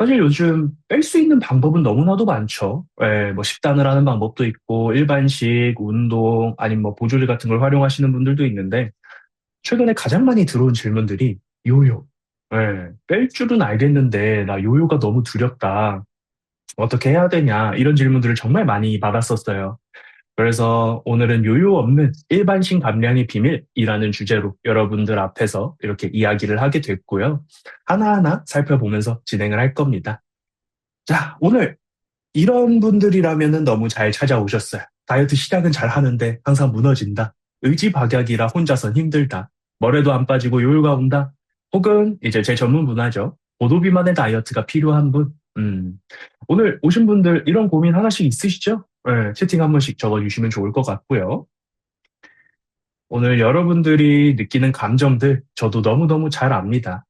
사실 요즘 뺄 수 있는 방법은 너무나도 많죠. 예, 뭐 식단을 하는 방법도 있고, 일반식, 운동, 아니면 뭐 보조제 같은 걸 활용하시는 분들도 있는데, 최근에 가장 많이 들어온 질문들이 요요. 예, 뺄 줄은 알겠는데, 나 요요가 너무 두렵다. 어떻게 해야 되냐? 이런 질문들을 정말 많이 받았었어요. 그래서 오늘은 요요 없는 일반식 감량의 비밀이라는 주제로 여러분들 앞에서 이렇게 이야기를 하게 됐고요. 하나하나 살펴보면서 진행을 할 겁니다. 자, 오늘 이런 분들이라면 너무 잘 찾아오셨어요. 다이어트 시작은 잘 하는데 항상 무너진다. 의지박약이라 혼자선 힘들다. 뭐래도 안 빠지고 요요가 온다. 혹은 이제 제 전문 분야죠. 고도비만의 다이어트가 필요한 분. 오늘 오신 분들 이런 고민 하나씩 있으시죠? 네, 채팅 한 번씩 적어주시면 좋을 것 같고요. 오늘 여러분들이 느끼는 감정들 저도 너무너무 잘 압니다.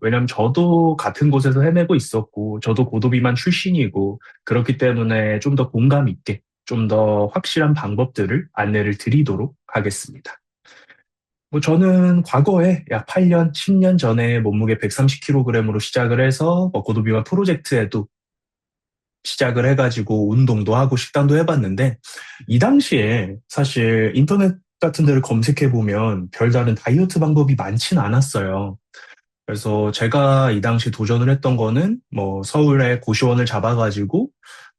왜냐면 저도 같은 곳에서 헤매고 있었고, 저도 고도비만 출신이고, 그렇기 때문에 좀 더 공감 있게, 좀 더 확실한 방법들을 안내를 드리도록 하겠습니다. 뭐 저는 과거에 약 8년, 10년 전에 몸무게 130kg으로 시작을 해서 뭐 고도비만 프로젝트에도 시작을 해가지고 운동도 하고 식단도 해봤는데 이 당시에 사실 인터넷 같은 데를 검색해보면 별다른 다이어트 방법이 많진 않았어요. 그래서 제가 이 당시 도전을 했던 거는 뭐 서울에 고시원을 잡아가지고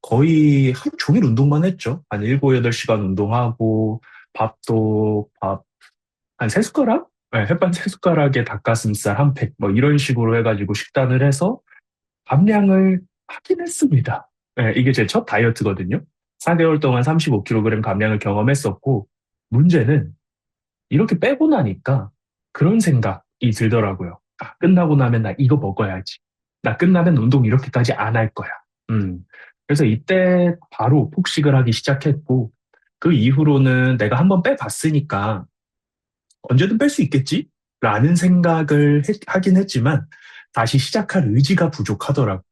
거의 하루 종일 운동만 했죠. 한 7, 8시간 운동하고 밥도 밥 한 3숟가락? 네, 햇반 3숟가락에 닭가슴살 한 팩, 뭐 이런 식으로 해가지고 식단을 해서 감량을 하긴 했습니다. 네, 이게 제 첫 다이어트거든요. 4개월 동안 35kg 감량을 경험했었고, 문제는 이렇게 빼고 나니까 그런 생각이 들더라고요. 아, 끝나고 나면 나 이거 먹어야지. 나 끝나면 운동 이렇게까지 안 할 거야. 음. 그래서 이때 바로 폭식을 하기 시작했고, 그 이후로는 내가 한번 빼봤으니까 언제든 뺄 수 있겠지? 라는 생각을 하긴 했지만, 다시 시작할 의지가 부족하더라고요.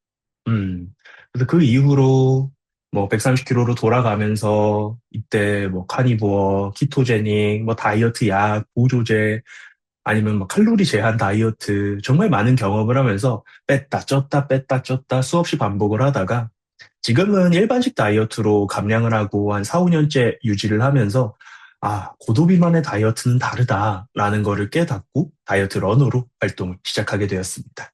음. 그래서 그 이후로 뭐 130kg로 돌아가면서 이때 뭐 카니부어, 키토제닉, 뭐 다이어트 약, 보조제, 아니면 뭐 칼로리 제한 다이어트 정말 많은 경험을 하면서 뺐다 쪘다 뺐다 쪘다 수없이 반복을 하다가 지금은 일반식 다이어트로 감량을 하고 한 4, 5년째 유지를 하면서 아, 고도비만의 다이어트는 다르다라는 거를 깨닫고 다이어트 러너로 활동을 시작하게 되었습니다.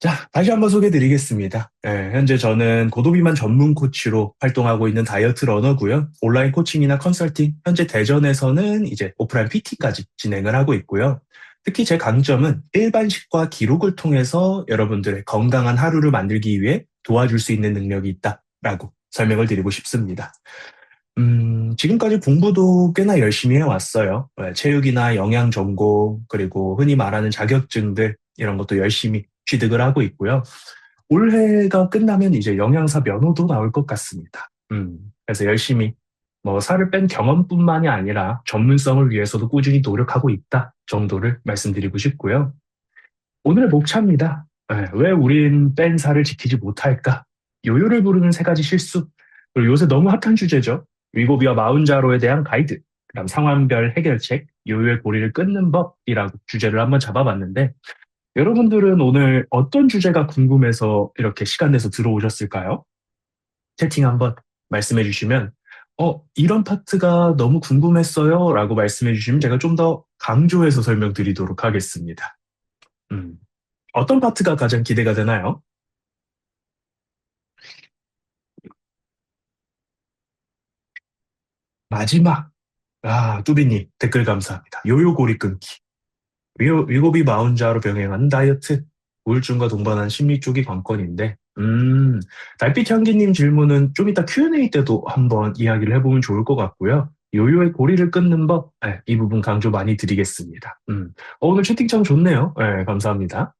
자, 다시 한번 소개해 드리겠습니다. 현재 저는 고도비만 전문 코치로 활동하고 있는 다이어트 러너고요. 온라인 코칭이나 컨설팅, 현재 대전에서는 이제 오프라인 PT까지 진행을 하고 있고요. 특히 제 강점은 일반식과 기록을 통해서 여러분들의 건강한 하루를 만들기 위해 도와줄 수 있는 능력이 있다라고 설명을 드리고 싶습니다. 지금까지 공부도 꽤나 열심히 해왔어요. 체육이나 영양 전공, 그리고 흔히 말하는 자격증들, 이런 것도 열심히 취득을 하고 있고요. 올해가 끝나면 이제 영양사 면허도 나올 것 같습니다. 그래서 열심히 뭐 살을 뺀 경험뿐만이 아니라 전문성을 위해서도 꾸준히 노력하고 있다 정도를 말씀드리고 싶고요. 오늘의 목차입니다. 왜 우린 뺀 살을 지키지 못할까? 요요를 부르는 3가지 실수. 그리고 요새 너무 핫한 주제죠. 위고비와 마운자로에 대한 가이드. 그다음 상황별 해결책, 요요의 고리를 끊는 법이라고 주제를 한번 잡아봤는데 여러분들은 오늘 어떤 주제가 궁금해서 이렇게 시간 내서 들어오셨을까요? 채팅 한번 말씀해 주시면 이런 파트가 너무 궁금했어요 라고 말씀해 주시면 제가 좀 더 강조해서 설명드리도록 하겠습니다. 음, 어떤 파트가 가장 기대가 되나요? 마지막. 아, 뚜비님, 댓글 감사합니다. 요요고리 끊기. 위고비 마운자로 병행하는 다이어트. 우울증과 동반한 심리 쪽이 관건인데, 달빛 향기님 질문은 좀 이따 Q&A 때도 한번 이야기를 해보면 좋을 것 같고요. 요요의 고리를 끊는 법, 이 부분 강조 많이 드리겠습니다. 오늘 채팅창 좋네요. 감사합니다.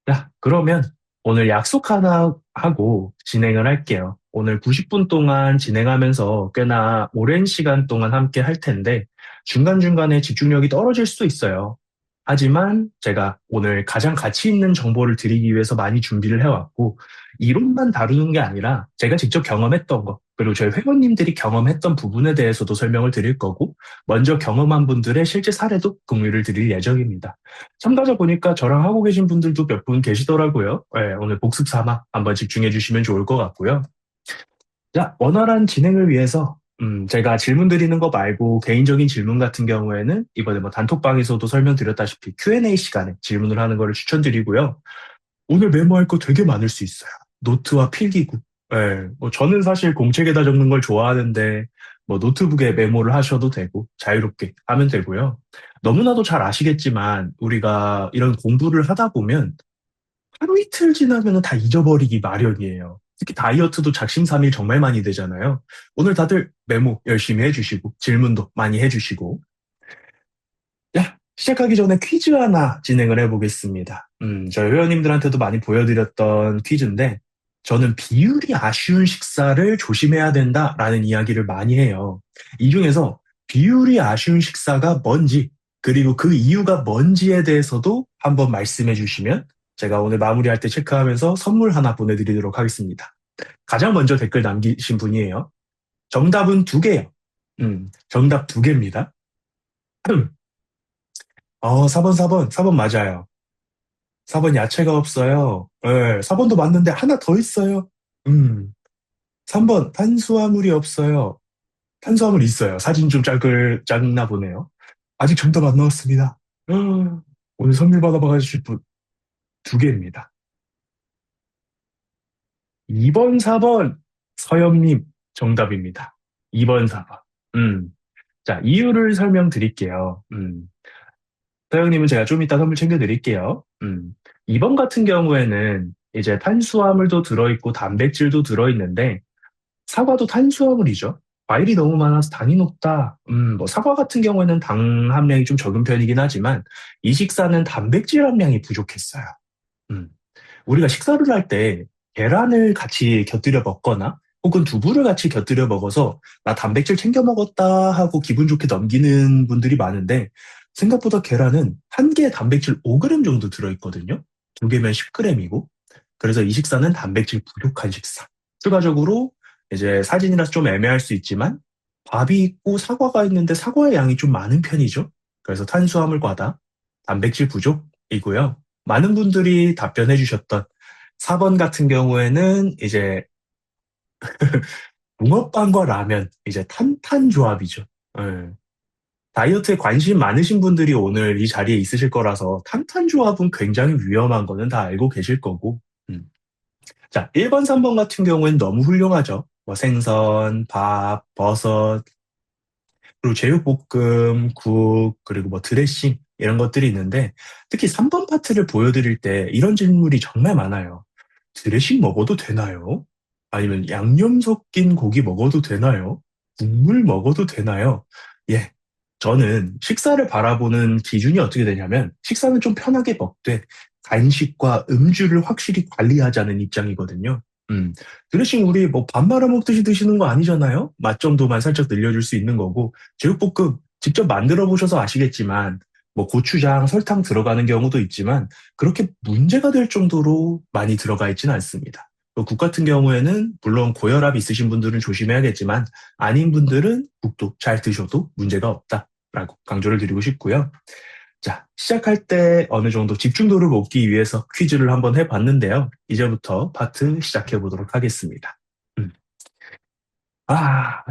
자, 그러면 오늘 약속 하나 하고 진행을 할게요. 오늘 90분 동안 진행하면서 꽤나 오랜 시간 동안 함께 할 텐데 중간중간에 집중력이 떨어질 수도 있어요. 하지만 제가 오늘 가장 가치 있는 정보를 드리기 위해서 많이 준비를 해왔고 이론만 다루는 게 아니라 제가 직접 경험했던 거, 그리고 저희 회원님들이 경험했던 부분에 대해서도 설명을 드릴 거고, 먼저 경험한 분들의 실제 사례도 공유를 드릴 예정입니다. 참가자 보니까 저랑 하고 계신 분들도 몇 분 계시더라고요. 네, 오늘 복습 삼아 한번 집중해 주시면 좋을 것 같고요. 자, 원활한 진행을 위해서 제가 질문 드리는 거 말고 개인적인 질문 같은 경우에는 이번에 뭐 단톡방에서도 설명드렸다시피 Q&A 시간에 질문을 하는 거를 추천드리고요. 오늘 메모할 거 되게 많을 수 있어요. 노트와 필기구. 예, 뭐 저는 사실 공책에다 적는 걸 좋아하는데 뭐 노트북에 메모를 하셔도 되고 자유롭게 하면 되고요. 너무나도 잘 아시겠지만 우리가 이런 공부를 하다 보면 하루 이틀 지나면 다 잊어버리기 마련이에요. 특히 다이어트도 작심삼일 정말 많이 되잖아요. 오늘 다들 메모 열심히 해주시고 질문도 많이 해주시고 야, 시작하기 전에 퀴즈 하나 진행을 해보겠습니다. 저희 회원님들한테도 많이 보여드렸던 퀴즈인데, 저는 비율이 아쉬운 식사를 조심해야 된다라는 이야기를 많이 해요. 이 중에서 비율이 아쉬운 식사가 뭔지, 그리고 그 이유가 뭔지에 대해서도 한번 말씀해 주시면 제가 오늘 마무리할 때 체크하면서 선물 하나 보내드리도록 하겠습니다. 가장 먼저 댓글 남기신 분이에요. 정답은 두 개요. 정답 두 개입니다. 4번, 4번, 4번 맞아요. 4번 야채가 없어요. 네, 4번도 맞는데 하나 더 있어요. 음, 3번 탄수화물이 없어요. 탄수화물 있어요. 사진 좀 작나 보네요. 아직 정답 안 나왔습니다. 오늘 선물 받아봐가지고 두 개입니다. 2번, 4번 서영님 정답입니다. 2번, 4번. 음, 자, 이유를 설명드릴게요. 서영님은 제가 좀 이따 선물 챙겨드릴게요. 2번 같은 경우에는 이제 탄수화물도 들어있고 단백질도 들어있는데 사과도 탄수화물이죠. 과일이 너무 많아서 당이 높다. 뭐 사과 같은 경우에는 당 함량이 좀 적은 편이긴 하지만 이 식사는 단백질 함량이 부족했어요. 음, 우리가 식사를 할 때 계란을 같이 곁들여 먹거나 혹은 두부를 같이 곁들여 먹어서 나 단백질 챙겨 먹었다 하고 기분 좋게 넘기는 분들이 많은데 생각보다 계란은 한 개에 단백질 5g 정도 들어있거든요. 두 개면 10g이고. 그래서 이 식사는 단백질 부족한 식사. 추가적으로 이제 사진이라서 좀 애매할 수 있지만 밥이 있고 사과가 있는데 사과의 양이 좀 많은 편이죠. 그래서 탄수화물 과다, 단백질 부족이고요. 많은 분들이 답변해 주셨던 4번 같은 경우에는 이제 붕어빵과 라면, 이제 탄탄조합이죠. 예. 다이어트에 관심 많으신 분들이 오늘 이 자리에 있으실 거라서 탄탄조합은 굉장히 위험한 거는 다 알고 계실 거고. 음. 자, 1번, 3번 같은 경우엔 너무 훌륭하죠. 뭐 생선, 밥, 버섯, 그리고 제육볶음, 국, 그리고 뭐 드레싱 이런 것들이 있는데 특히 3번 파트를 보여드릴 때 이런 질문이 정말 많아요. 드레싱 먹어도 되나요? 아니면 양념 섞인 고기 먹어도 되나요? 국물 먹어도 되나요? 예. 저는 식사를 바라보는 기준이 어떻게 되냐면 식사는 좀 편하게 먹되 간식과 음주를 확실히 관리하자는 입장이거든요. 음, 드레싱 우리 뭐 밥 말아 먹듯이 드시는 거 아니잖아요? 맛 정도만 살짝 늘려줄 수 있는 거고 제육볶음 직접 만들어 보셔서 아시겠지만 뭐 고추장, 설탕 들어가는 경우도 있지만 그렇게 문제가 될 정도로 많이 들어가 있지는 않습니다. 국 같은 경우에는 물론 고혈압 있으신 분들은 조심해야겠지만 아닌 분들은 국도 잘 드셔도 문제가 없다라고 강조를 드리고 싶고요. 자, 시작할 때 어느 정도 집중도를 먹기 위해서 퀴즈를 한번 해봤는데요. 이제부터 파트 시작해 보도록 하겠습니다. 음.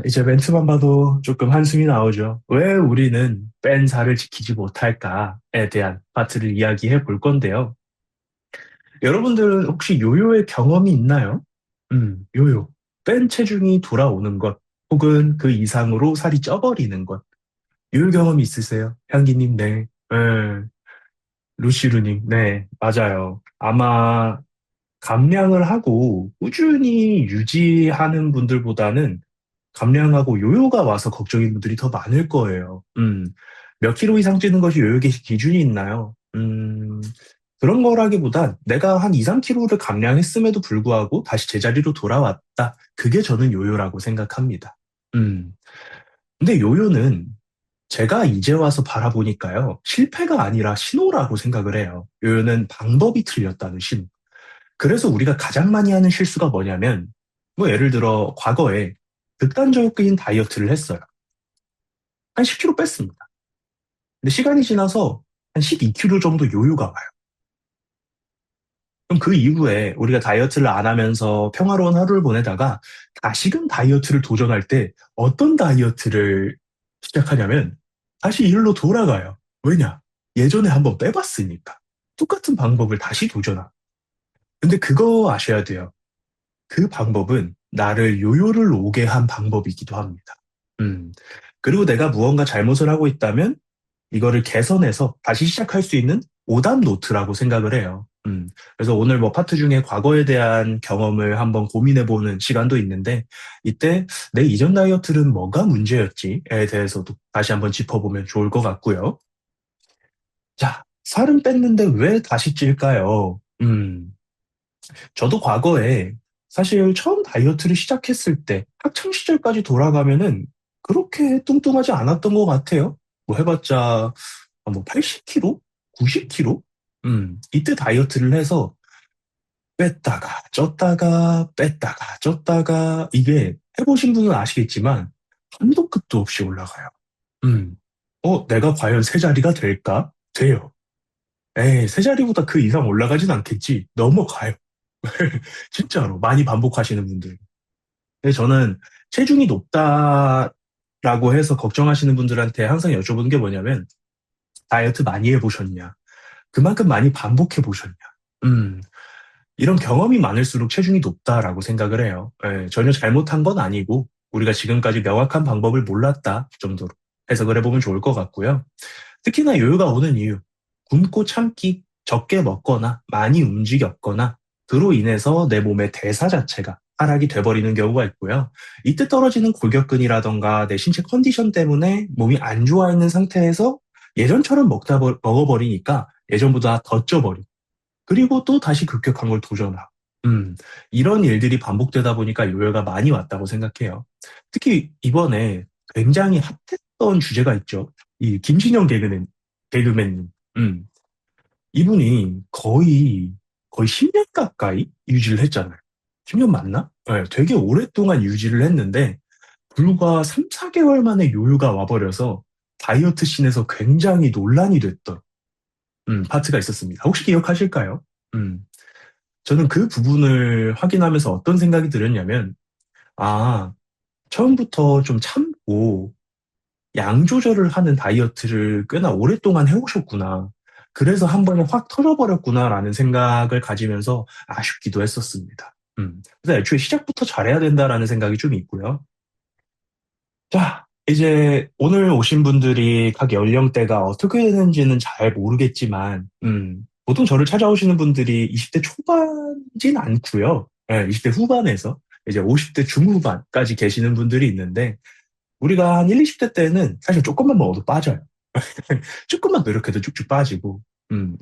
이제 멘트만 봐도 조금 한숨이 나오죠. 왜 우리는 뺀 살을 지키지 못할까에 대한 파트를 이야기해 볼 건데요. 여러분들은 혹시 요요의 경험이 있나요? 요요. 뺀 체중이 돌아오는 것, 혹은 그 이상으로 살이 쪄버리는 것. 요요 경험이 있으세요? 향기님, 네. 루시루님, 네, 맞아요. 아마 감량을 하고 꾸준히 유지하는 분들보다는 감량하고 요요가 와서 걱정인 분들이 더 많을 거예요. 몇 킬로 이상 찌는 것이 요요 기준이 있나요? 그런 거라기보단 내가 한 2, 3킬로를 감량했음에도 불구하고 다시 제자리로 돌아왔다. 그게 저는 요요라고 생각합니다. 음, 근데 요요는 제가 이제 와서 바라보니까요, 실패가 아니라 신호라고 생각을 해요. 요요는 방법이 틀렸다는 신호. 그래서 우리가 가장 많이 하는 실수가 뭐냐면, 뭐 예를 들어 과거에 극단적인 다이어트를 했어요. 한 10kg 뺐습니다. 근데 시간이 지나서 한 12kg 정도 요요가 와요. 그럼 그 이후에 우리가 다이어트를 안 하면서 평화로운 하루를 보내다가 다시금 다이어트를 도전할 때 어떤 다이어트를 시작하냐면 다시 일로 돌아가요. 왜냐? 예전에 한번 빼봤으니까. 똑같은 방법을 다시 도전하. 근데 그거 아셔야 돼요. 그 방법은 나를 요요를 오게 한 방법이기도 합니다. 음. 그리고 내가 무언가 잘못을 하고 있다면 이거를 개선해서 다시 시작할 수 있는 오답 노트라고 생각을 해요. 그래서 오늘 뭐 파트 중에 과거에 대한 경험을 한번 고민해보는 시간도 있는데, 이때 내 이전 다이어트는 뭐가 문제였지에 대해서도 다시 한번 짚어보면 좋을 것 같고요. 자, 살은 뺐는데 왜 다시 찔까요? 저도 과거에 사실 처음 다이어트를 시작했을 때 학창 시절까지 돌아가면은 그렇게 뚱뚱하지 않았던 것 같아요. 뭐 해봤자 뭐 80kg? 90kg? 이때 다이어트를 해서 뺐다가 쪘다가 뺐다가 쪘다가 이게 해보신 분은 아시겠지만 한도 끝도 없이 올라가요. 음. 내가 과연 세 자리가 될까? 돼요. 에이, 세 자리보다 그 이상 올라가진 않겠지. 넘어가요. 진짜로 많이 반복하시는 분들. 근데 저는 체중이 높다라고 해서 걱정하시는 분들한테 항상 여쭤보는 게 뭐냐면 다이어트 많이 해보셨냐? 그만큼 많이 반복해 보셨냐? 음, 이런 경험이 많을수록 체중이 높다라고 생각을 해요. 예, 전혀 잘못한 건 아니고 우리가 지금까지 명확한 방법을 몰랐다 정도로 해석을 해보면 좋을 것 같고요. 특히나 요요가 오는 이유, 굶고 참기, 적게 먹거나 많이 움직였거나 그로 인해서 내 몸의 대사 자체가 하락이 돼버리는 경우가 있고요. 이때 떨어지는 골격근이라던가 내 신체 컨디션 때문에 몸이 안 좋아 있는 상태에서 예전처럼 먹어버리니까 예전보다 더 쪄버리고 그리고 또 다시 급격한 걸 도전하고 이런 일들이 반복되다 보니까 요요가 많이 왔다고 생각해요. 특히 이번에 굉장히 핫했던 주제가 있죠. 이 김신영 개그맨님. 음, 이분이 거의 10년 가까이 유지를 했잖아요. 10년 맞나? 네, 되게 오랫동안 유지를 했는데 불과 3, 4개월 만에 요요가 와버려서 다이어트 씬에서 굉장히 논란이 됐던 파트가 있었습니다. 혹시 기억하실까요? 음, 저는 그 부분을 확인하면서 어떤 생각이 들었냐면, 아, 처음부터 좀 참고 양 조절을 하는 다이어트를 꽤나 오랫동안 해오셨구나. 그래서 한 번에 확 터져버렸구나라는 생각을 가지면서 아쉽기도 했었습니다. 그래서 애초에 시작부터 잘해야 된다라는 생각이 좀 있고요. 자, 이제 오늘 오신 분들이 각 연령대가 어떻게 되는지는 잘 모르겠지만, 보통 저를 찾아오시는 분들이 20대 초반이진 않고요. 예, 20대 후반에서 이제 50대 중후반까지 계시는 분들이 있는데, 우리가 한 1, 20대 때는 사실 조금만 먹어도 빠져요. 조금만 노력해도 쭉쭉 빠지고,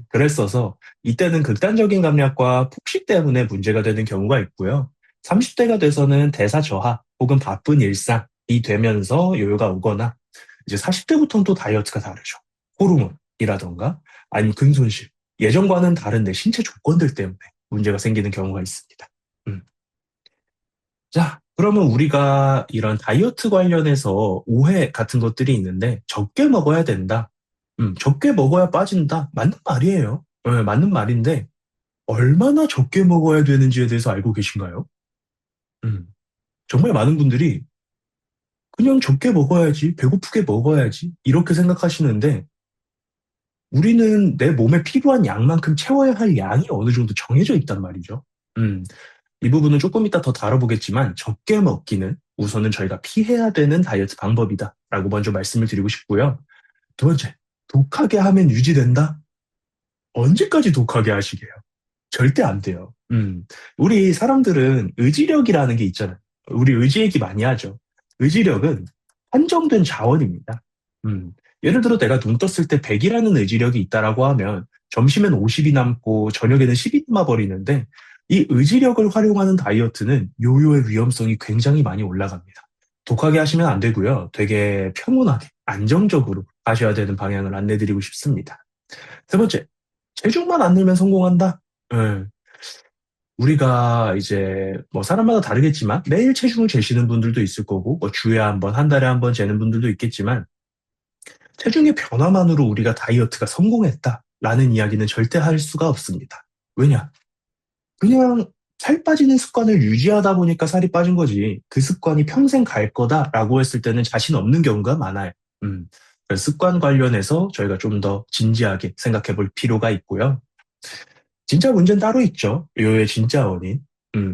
그랬어서 이때는 극단적인 감량과 폭식 때문에 문제가 되는 경우가 있고요. 30대가 돼서는 대사 저하 혹은 바쁜 일상이 되면서 요요가 오거나, 이제 40대부터는 또 다이어트가 다르죠. 호르몬이라던가, 아니면 근손실, 예전과는 다른 내 신체 조건들 때문에 문제가 생기는 경우가 있습니다. 음. 자, 그러면 우리가 이런 다이어트 관련해서 오해 같은 것들이 있는데 적게 먹어야 된다. 적게 먹어야 빠진다. 맞는 말이에요. 맞는 말인데 얼마나 적게 먹어야 되는지에 대해서 알고 계신가요? 음, 정말 많은 분들이 그냥 적게 먹어야지, 배고프게 먹어야지 이렇게 생각하시는데 우리는 내 몸에 필요한 양만큼 채워야 할 양이 어느 정도 정해져 있단 말이죠. 음, 이 부분은 조금 이따 더 다뤄보겠지만 적게 먹기는 우선은 저희가 피해야 되는 다이어트 방법이다라고 먼저 말씀을 드리고 싶고요. 두 번째, 독하게 하면 유지된다? 언제까지 독하게 하시게요? 절대 안 돼요. 우리 사람들은 의지력이라는 게 있잖아요. 우리 의지 얘기 많이 하죠. 의지력은 한정된 자원입니다. 음, 예를 들어 내가 눈 떴을 때 100이라는 의지력이 있다라고 하면 점심엔 50이 남고 저녁에는 10이 남아버리는데 이 의지력을 활용하는 다이어트는 요요의 위험성이 굉장히 많이 올라갑니다. 독하게 하시면 안 되고요. 되게 평온하게, 안정적으로 하셔야 되는 방향을 안내드리고 싶습니다. 세 번째, 체중만 안 늘면 성공한다? 예, 우리가 이제 뭐 사람마다 다르겠지만 매일 체중을 재시는 분들도 있을 거고 뭐 주에 한 번, 한 달에 한 번 재는 분들도 있겠지만 체중의 변화만으로 우리가 다이어트가 성공했다라는 이야기는 절대 할 수가 없습니다. 왜냐? 그냥 살 빠지는 습관을 유지하다 보니까 살이 빠진 거지. 그 습관이 평생 갈 거다라고 했을 때는 자신 없는 경우가 많아요. 음. 그래서 습관 관련해서 저희가 좀 더 진지하게 생각해 볼 필요가 있고요. 진짜 문제는 따로 있죠. 요의 진짜 원인.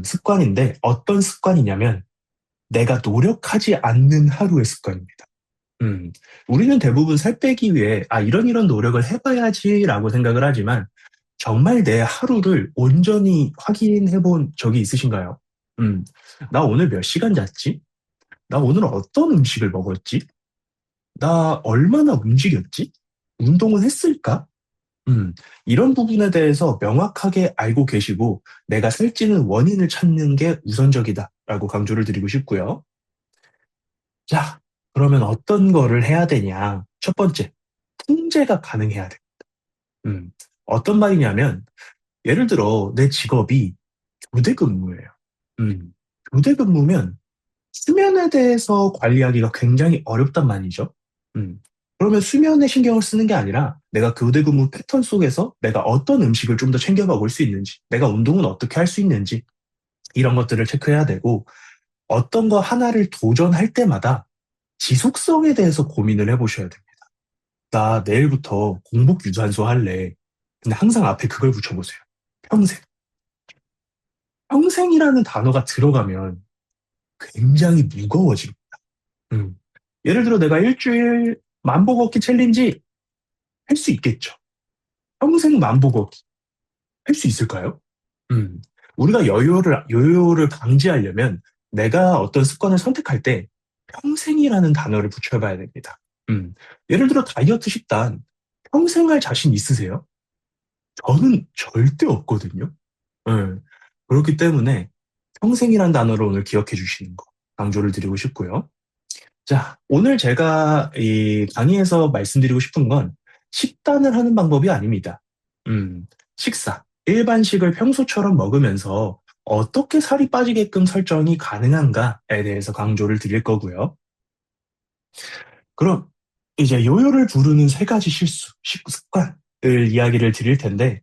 습관인데 어떤 습관이냐면 내가 노력하지 않는 하루의 습관입니다. 음, 우리는 대부분 살 빼기 위해, 이런 노력을 해봐야지라고 생각을 하지만, 정말 내 하루를 온전히 확인해 본 적이 있으신가요? 음, 나 오늘 몇 시간 잤지? 나 오늘 어떤 음식을 먹었지? 나 얼마나 움직였지? 운동은 했을까? 음, 이런 부분에 대해서 명확하게 알고 계시고, 내가 살찌는 원인을 찾는 게 우선적이다라고 강조를 드리고 싶고요. 자, 그러면 어떤 거를 해야 되냐? 첫 번째, 통제가 가능해야 돼. 음, 어떤 말이냐면, 예를 들어, 내 직업이 교대 근무예요. 음, 교대 근무면 수면에 대해서 관리하기가 굉장히 어렵단 말이죠. 음, 그러면 수면에 신경을 쓰는 게 아니라 내가 교대 근무 패턴 속에서 내가 어떤 음식을 좀 더 챙겨 먹을 수 있는지, 내가 운동은 어떻게 할 수 있는지, 이런 것들을 체크해야 되고, 어떤 거 하나를 도전할 때마다 지속성에 대해서 고민을 해보셔야 돼요. 나 내일부터 공복 유산소 할래. 근데 항상 앞에 그걸 붙여보세요. 평생. 평생이라는 단어가 들어가면 굉장히 무거워집니다. 음. 예를 들어 내가 일주일 만보 걷기 챌린지 할 수 있겠죠. 평생 만보 걷기 할 수 있을까요? 음. 우리가 요요를 방지하려면 내가 어떤 습관을 선택할 때 평생이라는 단어를 붙여봐야 됩니다. 음. 예를 들어 다이어트 식단 평생 할 자신 있으세요? 저는 절대 없거든요. 예. 그렇기 때문에 평생이란 단어를 오늘 기억해 주시는 거 강조를 드리고 싶고요. 자, 오늘 제가 이 강의에서 말씀드리고 싶은 건 식단을 하는 방법이 아닙니다. 식사, 일반식을 평소처럼 먹으면서 어떻게 살이 빠지게끔 설정이 가능한가에 대해서 강조를 드릴 거고요. 그럼 이제 요요를 부르는 세 가지 실수, 습관을 이야기를 드릴 텐데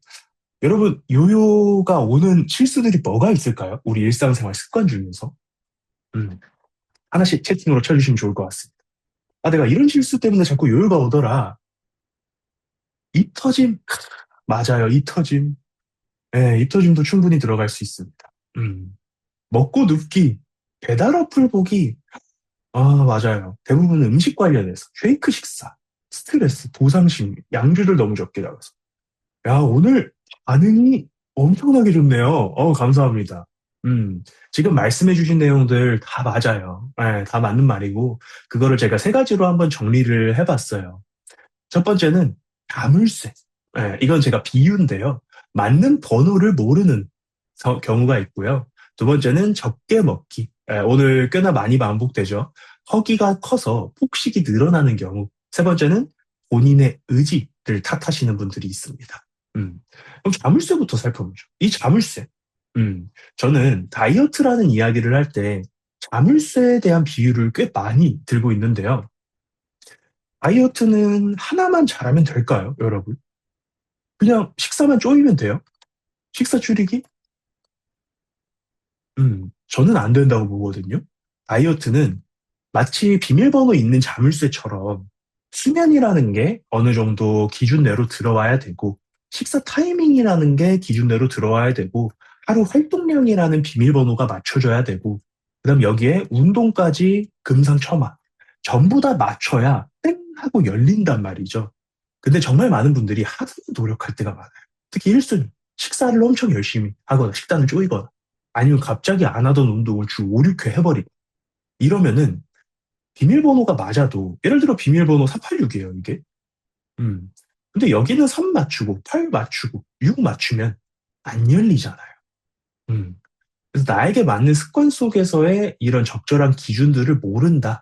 여러분, 요요가 오는 실수들이 뭐가 있을까요? 우리 일상생활 습관 중에서. 음, 하나씩 채팅으로 쳐주시면 좋을 것 같습니다. 내가 이런 실수 때문에 자꾸 요요가 오더라. 입 터짐? 맞아요, 입 터짐. 네, 입 터짐도 충분히 들어갈 수 있습니다. 음, 먹고 눕기, 배달 어플 보기. 맞아요. 대부분 음식 관련해서. 쉐이크 식사, 스트레스, 보상심, 양주를 너무 적게 나가서. 야, 오늘 반응이 엄청나게 좋네요. 감사합니다. 지금 말씀해주신 내용들 다 맞아요. 네, 다 맞는 말이고, 그거를 제가 세 가지로 한번 정리를 해봤어요. 첫 번째는 자물쇠. 이건 제가 비유인데요. 맞는 번호를 모르는 경우가 있고요. 두 번째는 적게 먹기. 오늘 꽤나 많이 반복되죠. 허기가 커서 폭식이 늘어나는 경우. 세 번째는 본인의 의지를 탓하시는 분들이 있습니다. 음, 그럼 자물쇠부터 살펴보죠. 이 자물쇠. 저는 다이어트라는 이야기를 할 때 자물쇠에 대한 비유를 꽤 많이 들고 있는데요. 다이어트는 하나만 잘하면 될까요, 여러분? 그냥 식사만 쪼이면 돼요? 식사 줄이기? 저는 안 된다고 보거든요. 다이어트는 마치 비밀번호 있는 자물쇠처럼 수면이라는 게 어느 정도 기준 내로 들어와야 되고, 식사 타이밍이라는 게 기준 내로 들어와야 되고, 하루 활동량이라는 비밀번호가 맞춰져야 되고, 그다음 여기에 운동까지 금상첨화. 전부 다 맞춰야 땡 하고 열린단 말이죠. 근데 정말 많은 분들이 하도 노력할 때가 많아요. 특히 1순위, 식사를 엄청 열심히 하거나 식단을 쪼이거나 아니면 갑자기 안 하던 운동을 주 5, 6회 해버리고 이러면은 비밀번호가 맞아도 예를 들어 비밀번호 486이에요, 이게. 음. 근데 여기는 3 맞추고 8 맞추고 6 맞추면 안 열리잖아요. 음. 그래서 나에게 맞는 습관 속에서의 이런 적절한 기준들을 모른다는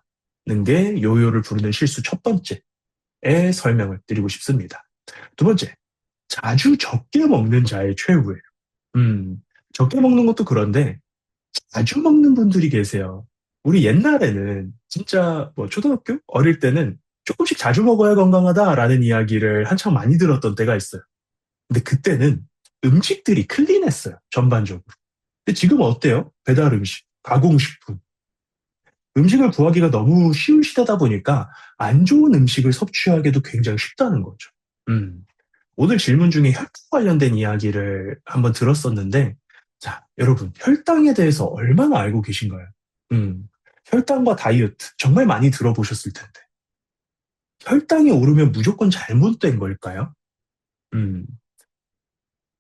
게 요요를 부르는 실수 첫 번째에 설명을 드리고 싶습니다. 두 번째, 자주 적게 먹는 자의 최후예요. 음. 적게 먹는 것도 그런데 자주 먹는 분들이 계세요. 우리 옛날에는 진짜 뭐 초등학교 어릴 때는 조금씩 자주 먹어야 건강하다라는 이야기를 한참 많이 들었던 때가 있어요. 근데 그때는 음식들이 클린했어요. 전반적으로. 근데 지금 어때요? 배달 음식, 가공식품. 음식을 구하기가 너무 쉬운 시대다 보니까 안 좋은 음식을 섭취하기도 굉장히 쉽다는 거죠. 음. 오늘 질문 중에 혈당 관련된 이야기를 한번 들었었는데, 자, 여러분, 혈당에 대해서 얼마나 알고 계신가요? 음. 혈당과 다이어트 정말 많이 들어보셨을 텐데, 혈당이 오르면 무조건 잘못된 걸까요? 음.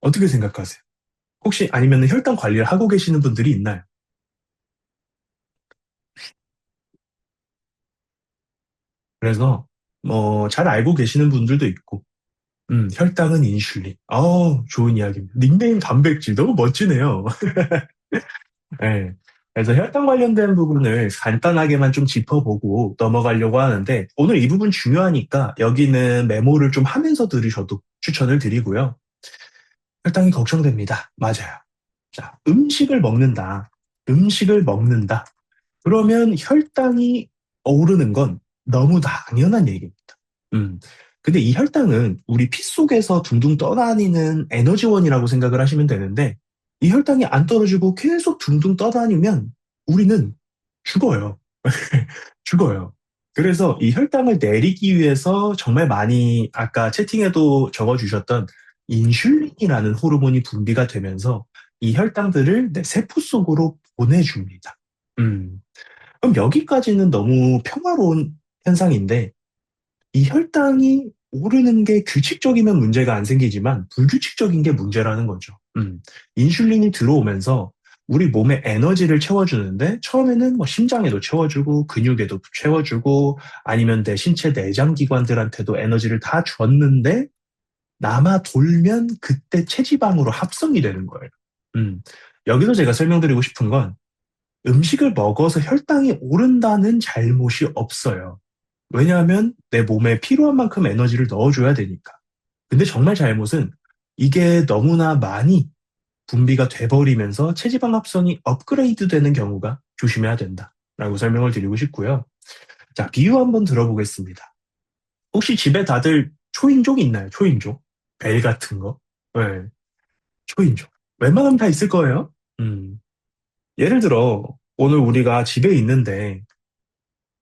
어떻게 생각하세요? 혹시 아니면 혈당 관리를 하고 계시는 분들이 있나요? 그래서 뭐 잘 알고 계시는 분들도 있고, 혈당은 인슐린. 좋은 이야기입니다. 닉네임 단백질 너무 멋지네요. 네. 그래서 혈당 관련된 부분을 간단하게만 좀 짚어보고 넘어가려고 하는데, 오늘 이 부분 중요하니까 여기는 메모를 좀 하면서 들으셔도 추천을 드리고요. 혈당이 걱정됩니다. 맞아요. 자, 음식을 먹는다. 음식을 먹는다. 그러면 혈당이 오르는 건 너무 당연한 얘기입니다. 음. 근데 이 혈당은 우리 피 속에서 둥둥 떠다니는 에너지원이라고 생각을 하시면 되는데, 이 혈당이 안 떨어지고 계속 둥둥 떠다니면 우리는 죽어요. 죽어요. 그래서 이 혈당을 내리기 위해서 정말 많이 아까 채팅에도 적어주셨던 인슐린이라는 호르몬이 분비가 되면서 이 혈당들을 내 세포 속으로 보내줍니다. 음. 그럼 여기까지는 너무 평화로운 현상인데, 이 혈당이 오르는 게 규칙적이면 문제가 안 생기지만 불규칙적인 게 문제라는 거죠. 인슐린이 들어오면서 우리 몸에 에너지를 채워주는데 처음에는 뭐 심장에도 채워주고 근육에도 채워주고 아니면 내 신체 내장 기관들한테도 에너지를 다 줬는데 남아 돌면 그때 체지방으로 합성이 되는 거예요. 음, 여기서 제가 설명드리고 싶은 건 음식을 먹어서 혈당이 오른다는 잘못이 없어요. 왜냐하면 내 몸에 필요한 만큼 에너지를 넣어줘야 되니까. 근데 정말 잘못은 이게 너무나 많이 분비가 돼버리면서 체지방 합성이 업그레이드 되는 경우가 조심해야 된다. 라고 설명을 드리고 싶고요. 자, 비유 한번 들어보겠습니다. 혹시 집에 다들 초인종 있나요? 초인종? 벨 같은 거? 네, 초인종. 웬만하면 다 있을 거예요. 예를 들어, 오늘 우리가 집에 있는데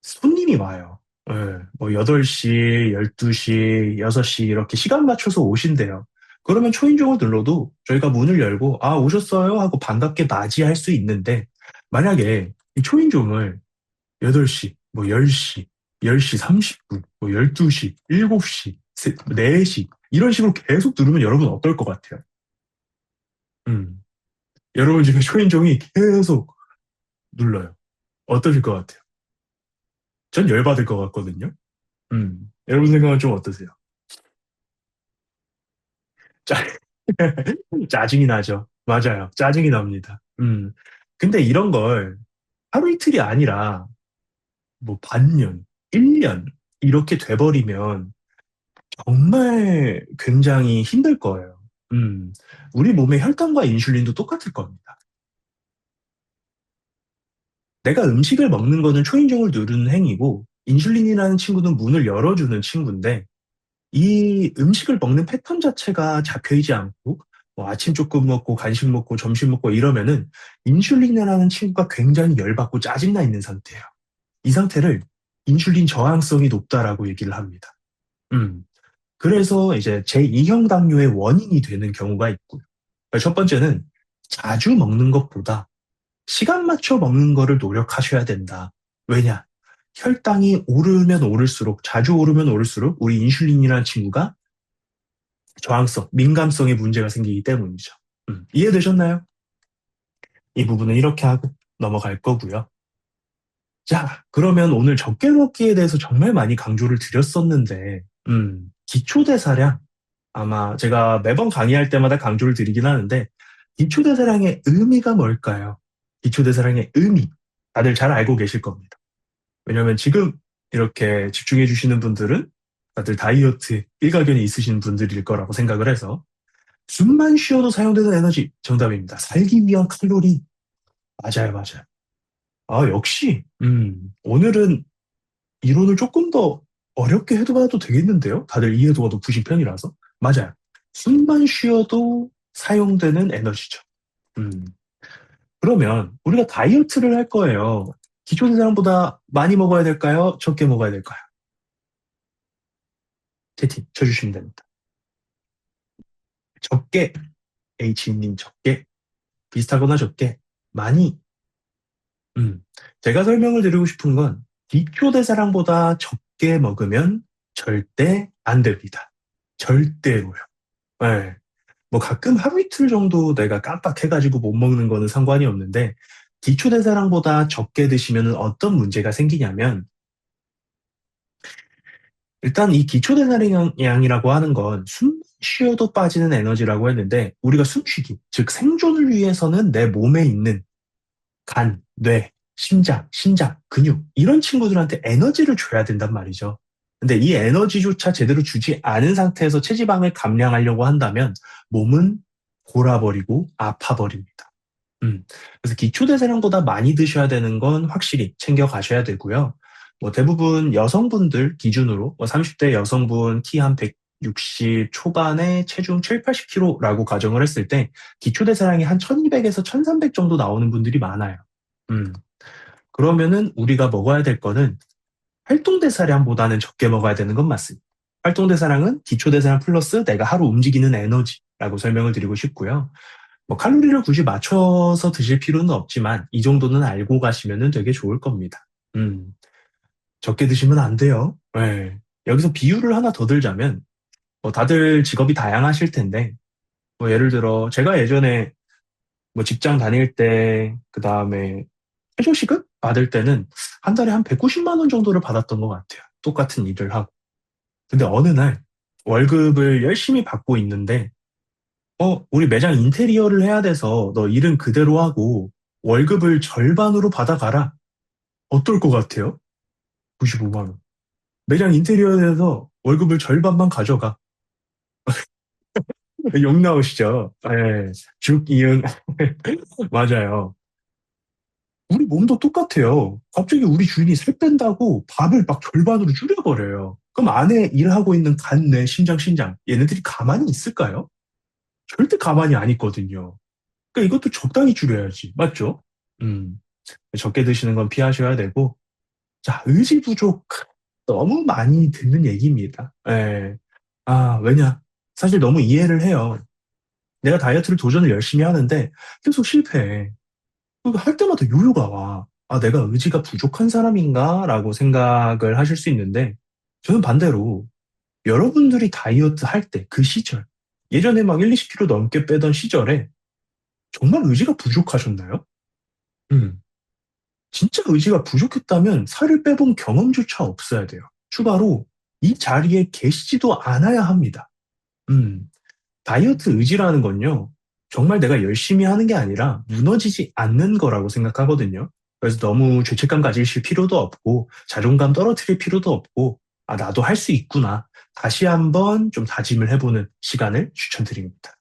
손님이 와요. 예, 뭐 8시, 12시, 6시 이렇게 시간 맞춰서 오신대요. 그러면 초인종을 눌러도 저희가 문을 열고 아, 오셨어요? 하고 반갑게 맞이할 수 있는데 만약에 이 초인종을 8시, 뭐 10시, 10시 30분, 뭐 12시, 7시, 4시 이런 식으로 계속 누르면 여러분 어떨 것 같아요? 음, 여러분 집에 초인종이 계속 눌러요. 어떠실 것 같아요? 전 열받을 것 같거든요. 여러분 생각은 좀 어떠세요? 짜, 짜증이 나죠. 맞아요. 짜증이 납니다. 근데 이런 걸 하루 이틀이 아니라 뭐 반년, 1년 이렇게 돼버리면 정말 굉장히 힘들 거예요. 음, 우리 몸의 혈당과 인슐린도 똑같을 겁니다. 내가 음식을 먹는 거는 초인종을 누르는 행위고 인슐린이라는 친구는 문을 열어주는 친구인데 이 음식을 먹는 패턴 자체가 잡혀있지 않고 뭐 아침 조금 먹고 간식 먹고 점심 먹고 이러면은 인슐린이라는 친구가 굉장히 열받고 짜증나 있는 상태예요. 이 상태를 인슐린 저항성이 높다라고 얘기를 합니다. 음. 그래서 이제 제2형 당뇨의 원인이 되는 경우가 있고요. 그러니까 첫 번째는 자주 먹는 것보다 시간 맞춰 먹는 거를 노력하셔야 된다. 왜냐? 혈당이 오르면 오를수록, 자주 오르면 오를수록 우리 인슐린이라는 친구가 저항성, 민감성에 문제가 생기기 때문이죠. 이해되셨나요? 이 부분은 이렇게 하고 넘어갈 거고요. 자, 그러면 오늘 적게 먹기에 대해서 정말 많이 강조를 드렸었는데, 기초대사량, 아마 제가 매번 강의할 때마다 강조를 드리긴 하는데, 기초대사량의 의미가 뭘까요? 기초대사량의 의미, 다들 잘 알고 계실 겁니다. 왜냐하면 지금 이렇게 집중해 주시는 분들은 다들 다이어트 일가견이 있으신 분들일 거라고 생각을 해서, 숨만 쉬어도 사용되는 에너지 정답입니다. 살기 위한 칼로리. 맞아요, 맞아요. 아, 역시, 오늘은 이론을 조금 더 어렵게 해도 봐도 되겠는데요? 다들 이해도가 높으신 편이라서. 맞아요. 숨만 쉬어도 사용되는 에너지죠. 음, 그러면 우리가 다이어트를 할 거예요. 기존 사람보다 많이 먹어야 될까요? 적게 먹어야 될까요? 채팅 쳐주시면 됩니다. 적게, H님 적게, 비슷하거나 적게, 많이. 음, 제가 설명을 드리고 싶은 건 기초대사량보다 적게 먹으면 절대 안 됩니다. 절대로요. 네. 뭐 가끔 하루 이틀 정도 내가 깜빡해가지고 못 먹는 거는 상관이 없는데 기초대사량보다 적게 드시면 어떤 문제가 생기냐면 일단 이 기초대사량이라고 하는 건 숨 쉬어도 빠지는 에너지라고 했는데 우리가 숨쉬기, 즉 생존을 위해서는 내 몸에 있는 간, 뇌, 심장, 근육 이런 친구들한테 에너지를 줘야 된단 말이죠. 근데 이 에너지조차 제대로 주지 않은 상태에서 체지방을 감량하려고 한다면 몸은 골아버리고 아파버립니다. 음. 그래서 기초대사량보다 많이 드셔야 되는 건 확실히 챙겨 가셔야 되고요. 뭐 대부분 여성분들 기준으로 뭐 30대 여성분 키 한 160 초반에 체중 7, 80kg라고 가정을 했을 때 기초대사량이 한 1200에서 1300 정도 나오는 분들이 많아요. 음. 그러면은 우리가 먹어야 될 거는 활동대사량보다는 적게 먹어야 되는 건 맞습니다. 활동대사량은 기초대사량 플러스 내가 하루 움직이는 에너지라고 설명을 드리고 싶고요. 뭐 칼로리를 굳이 맞춰서 드실 필요는 없지만 이 정도는 알고 가시면 되게 좋을 겁니다. 음, 적게 드시면 안 돼요. 네. 여기서 비유를 하나 더 들자면 뭐 다들 직업이 다양하실 텐데 뭐 예를 들어 제가 예전에 뭐 직장 다닐 때 그다음에 최저시급 받을 때는 한 달에 한 190만 원 정도를 받았던 것 같아요. 똑같은 일을 하고. 근데 어느 날 월급을 열심히 받고 있는데 우리 매장 인테리어를 해야 돼서 너 일은 그대로 하고 월급을 절반으로 받아가라. 어떨 것 같아요? 95만 원. 매장 인테리어에 대해서 월급을 절반만 가져가. 욕 나오시죠? 예. 죽, 이응. 맞아요. 우리 몸도 똑같아요. 갑자기 우리 주인이 살 뺀다고 밥을 막 절반으로 줄여버려요. 그럼 안에 일하고 있는 간, 뇌, 심장, 신장, 얘네들이 가만히 있을까요? 절대 가만히 안 있거든요. 그러니까 이것도 적당히 줄여야지. 맞죠? 음. 적게 드시는 건 피하셔야 되고, 자, 의지 부족. 너무 많이 듣는 얘기입니다. 예. 아, 왜냐? 사실 너무 이해를 해요. 내가 다이어트를 도전을 열심히 하는데 계속 실패해. 그러니까 할 때마다 요요가 와. 아, 내가 의지가 부족한 사람인가? 라고 생각을 하실 수 있는데, 저는 반대로 여러분들이 다이어트 할 때, 그 시절, 예전에 막 1, 20kg 넘게 빼던 시절에 정말 의지가 부족하셨나요? 음. 진짜 의지가 부족했다면 살을 빼본 경험조차 없어야 돼요. 추가로 이 자리에 계시지도 않아야 합니다. 음, 다이어트 의지라는 건요, 정말 내가 열심히 하는 게 아니라 무너지지 않는 거라고 생각하거든요. 그래서 너무 죄책감 가지실 필요도 없고, 자존감 떨어뜨릴 필요도 없고, 아, 나도 할 수 있구나. 다시 한번 좀 다짐을 해보는 시간을 추천드립니다.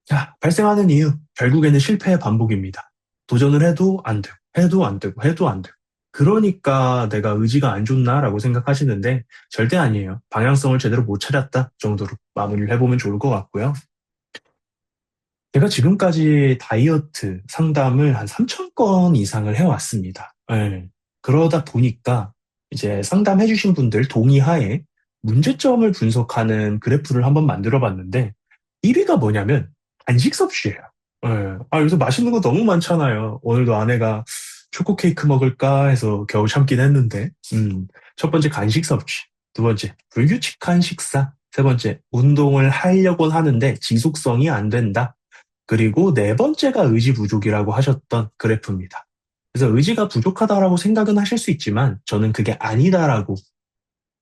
자, 발생하는 이유, 결국에는 실패의 반복입니다. 도전을 해도 안 되고, 해도 안 되고, 해도 안 되고. 그러니까 내가 의지가 안 좋나라고 생각하시는데 절대 아니에요. 방향성을 제대로 못 찾았다 정도로 마무리를 해보면 좋을 것 같고요. 제가 지금까지 다이어트 상담을 한 3천 건 이상을 해왔습니다. 예. 그러다 보니까 이제 상담해주신 분들 동의하에 문제점을 분석하는 그래프를 한번 만들어 봤는데 1위가 뭐냐면 간식 섭취예요. 예. 아, 요새 맛있는 거 너무 많잖아요. 오늘도 아내가 초코 케이크 먹을까 해서 겨우 참긴 했는데, 첫 번째 간식 섭취, 두 번째 불규칙한 식사, 세 번째 운동을 하려고 하는데 지속성이 안 된다. 그리고 네 번째가 의지 부족이라고 하셨던 그래프입니다. 그래서 의지가 부족하다라고 생각은 하실 수 있지만 저는 그게 아니다라고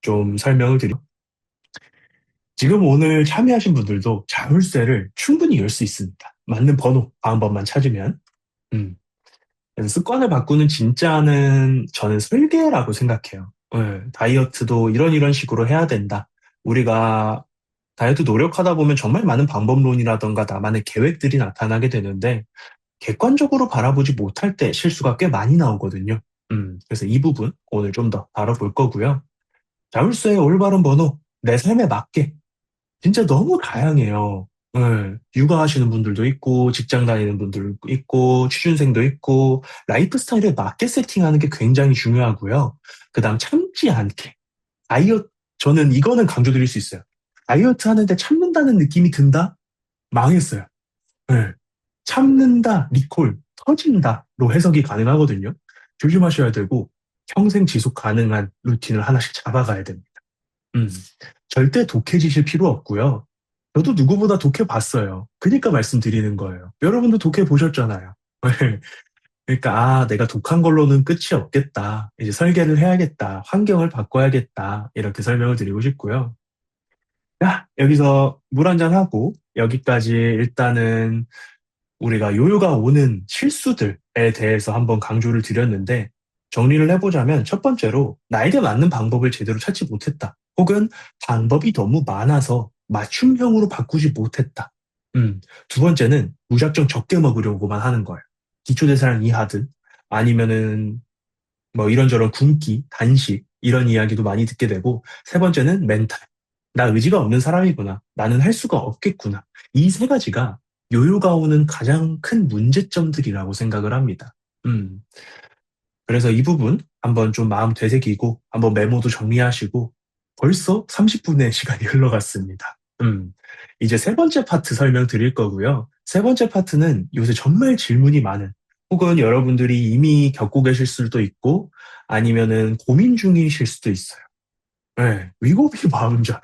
좀 설명을 드리고 지금 오늘 참여하신 분들도 자물쇠를 충분히 열 수 있습니다. 맞는 번호 다음 번만 찾으면. 음. 그래서 습관을 바꾸는 진짜는 저는 설계라고 생각해요. 예, 다이어트도 이런 식으로 해야 된다. 우리가 다이어트 노력하다 보면 정말 많은 방법론이라던가 나만의 계획들이 나타나게 되는데, 객관적으로 바라보지 못할 때 실수가 꽤 많이 나오거든요. 그래서 이 부분 오늘 좀 더 다뤄볼 거고요. 자물쇠의 올바른 번호, 내 삶에 맞게. 진짜 너무 다양해요. 예, 육아하시는 분들도 있고, 직장 다니는 분들도 있고, 취준생도 있고, 라이프 스타일에 맞게 세팅하는 게 굉장히 중요하고요. 그 다음 참지 않게. 다이어트, 저는 이거는 강조드릴 수 있어요. 다이어트 하는데 참는다는 느낌이 든다? 망했어요. 예. 참는다, 리콜, 터진다로 해석이 가능하거든요. 조심하셔야 되고, 평생 지속 가능한 루틴을 하나씩 잡아가야 됩니다. 음, 절대 독해지실 필요 없고요. 저도 누구보다 독해봤어요. 그러니까 말씀드리는 거예요. 여러분도 독해보셨잖아요. 그러니까, 아, 내가 독한 걸로는 끝이 없겠다. 이제 설계를 해야겠다. 환경을 바꿔야겠다. 이렇게 설명을 드리고 싶고요. 야, 여기서 물 한잔 하고, 여기까지 일단은 우리가 요요가 오는 실수들에 대해서 한번 강조를 드렸는데, 정리를 해보자면 첫 번째로 나에게 맞는 방법을 제대로 찾지 못했다. 혹은 방법이 너무 많아서 맞춤형으로 바꾸지 못했다. 두 번째는 무작정 적게 먹으려고만 하는 거예요. 기초대사량 이하든 아니면은 뭐 이런저런 굶기, 단식 이런 이야기도 많이 듣게 되고, 세 번째는 멘탈. 나 의지가 없는 사람이구나. 나는 할 수가 없겠구나. 이 세 가지가 요요가 오는 가장 큰 문제점들이라고 생각을 합니다. 음, 그래서 이 부분 한번 좀 마음 되새기고 한번 메모도 정리하시고 벌써 30분의 시간이 흘러갔습니다. 이제 세 번째 파트 설명드릴 거고요. 세 번째 파트는 요새 정말 질문이 많은 혹은 여러분들이 이미 겪고 계실 수도 있고 아니면은 고민 중이실 수도 있어요. 네, 위고비 마음자로.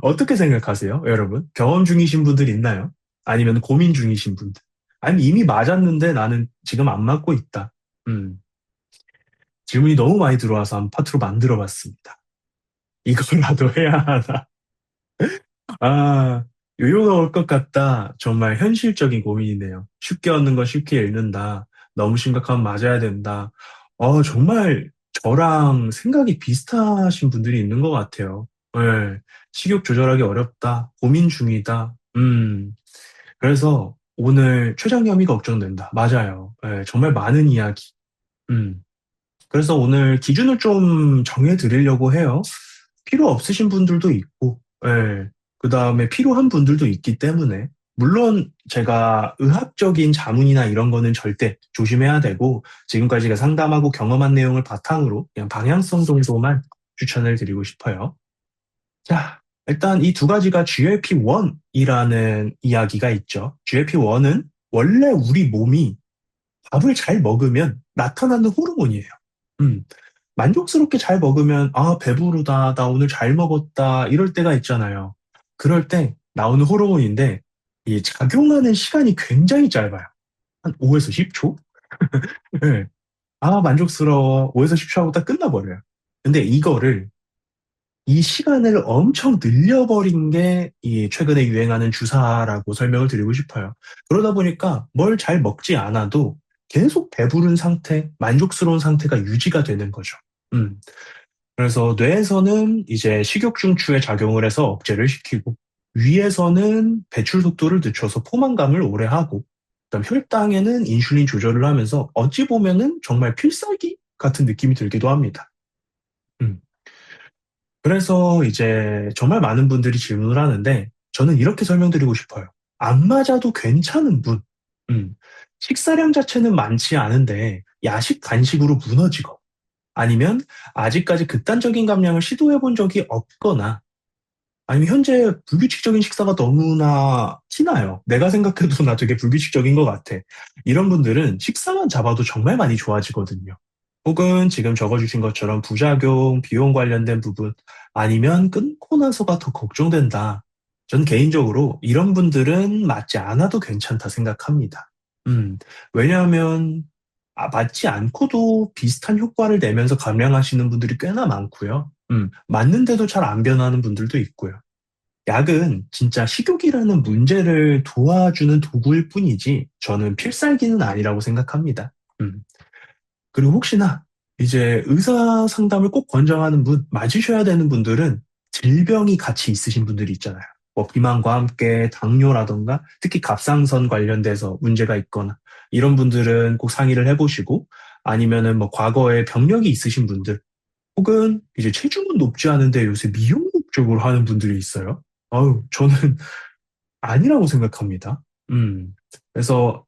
어떻게 생각하세요, 여러분? 경험 중이신 분들 있나요? 아니면 고민 중이신 분들? 아니면 이미 맞았는데 나는 지금 안 맞고 있다. 음, 질문이 너무 많이 들어와서 한 파트로 만들어 봤습니다. 이거라도 해야 하나? 아, 요요가 올 것 같다. 정말 현실적인 고민이네요. 쉽게 얻는 건 쉽게 잃는다. 너무 심각하면 맞아야 된다. 정말 저랑 생각이 비슷하신 분들이 있는 것 같아요. 네, 식욕 조절하기 어렵다. 고민 중이다. 그래서 오늘 췌장염이 걱정된다. 맞아요. 네, 정말 많은 이야기. 음. 그래서 오늘 기준을 좀 정해 드리려고 해요. 필요 없으신 분들도 있고, 예. 그 다음에 필요한 분들도 있기 때문에, 물론 제가 의학적인 자문이나 이런 거는 절대 조심해야 되고, 지금까지 상담하고 경험한 내용을 바탕으로 그냥 방향성 정도만 추천을 드리고 싶어요. 자, 일단 이 두 가지가 GLP-1이라는 이야기가 있죠. GLP-1은 원래 우리 몸이 밥을 잘 먹으면 나타나는 호르몬이에요. 음, 만족스럽게 잘 먹으면, 아, 배부르다, 나 오늘 잘 먹었다, 이럴 때가 있잖아요. 그럴 때 나오는 호르몬인데, 이 작용하는 시간이 굉장히 짧아요. 한 5에서 10초? 네. 아, 만족스러워. 5에서 10초 하고 딱 끝나버려요. 근데 이거를, 이 시간을 엄청 늘려버린 게 이 최근에 유행하는 주사라고 설명을 드리고 싶어요. 그러다 보니까 뭘 잘 먹지 않아도 계속 배부른 상태, 만족스러운 상태가 유지가 되는 거죠. 음. 그래서 뇌에서는 이제 식욕 중추에 작용을 해서 억제를 시키고 위에서는 배출 속도를 늦춰서 포만감을 오래 하고 그다음 혈당에는 인슐린 조절을 하면서 어찌 보면은 정말 필살기 같은 느낌이 들기도 합니다. 음. 그래서 이제 정말 많은 분들이 질문을 하는데 저는 이렇게 설명드리고 싶어요. 안 맞아도 괜찮은 분. 음. 식사량 자체는 많지 않은데 야식 간식으로 무너지고 아니면 아직까지 극단적인 감량을 시도해 본 적이 없거나 아니면 현재 불규칙적인 식사가 너무나 티나요. 내가 생각해도 나 되게 불규칙적인 것 같아. 이런 분들은 식사만 잡아도 정말 많이 좋아지거든요. 혹은 지금 적어주신 것처럼 부작용, 비용 관련된 부분 아니면 끊고 나서가 더 걱정된다. 전 개인적으로 이런 분들은 맞지 않아도 괜찮다 생각합니다. 왜냐하면 맞지 않고도 비슷한 효과를 내면서 감량하시는 분들이 꽤나 많고요. 맞는데도 잘 안 변하는 분들도 있고요. 약은 진짜 식욕이라는 문제를 도와주는 도구일 뿐이지 저는 필살기는 아니라고 생각합니다. 음. 그리고 혹시나 이제 의사 상담을 꼭 권장하는 분, 맞으셔야 되는 분들은 질병이 같이 있으신 분들이 있잖아요. 뭐 비만과 함께 당뇨라던가 특히 갑상선 관련돼서 문제가 있거나 이런 분들은 꼭 상의를 해보시고 아니면은 뭐 과거에 병력이 있으신 분들 혹은 이제 체중은 높지 않은데 요새 미용 목적으로 하는 분들이 있어요. 아유, 저는 아니라고 생각합니다. 그래서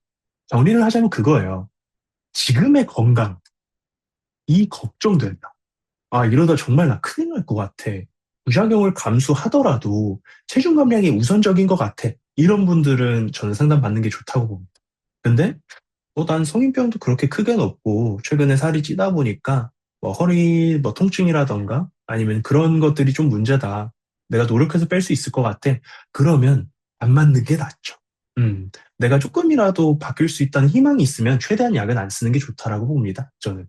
정리를 하자면 그거예요. 지금의 건강, 이 걱정된다. 아, 이러다 정말 나 큰일 날 것 같아. 부작용을 감수하더라도 체중 감량이 우선적인 것 같아. 이런 분들은 저는 상담받는 게 좋다고 봅니다. 근데 난 성인병도 그렇게 크게는 없고 최근에 살이 찌다 보니까 뭐 허리 뭐 통증이라던가 아니면 그런 것들이 좀 문제다. 내가 노력해서 뺄 수 있을 것 같아. 그러면 안 맞는 게 낫죠. 내가 조금이라도 바뀔 수 있다는 희망이 있으면 최대한 약은 안 쓰는 게 좋다라고 봅니다. 저는.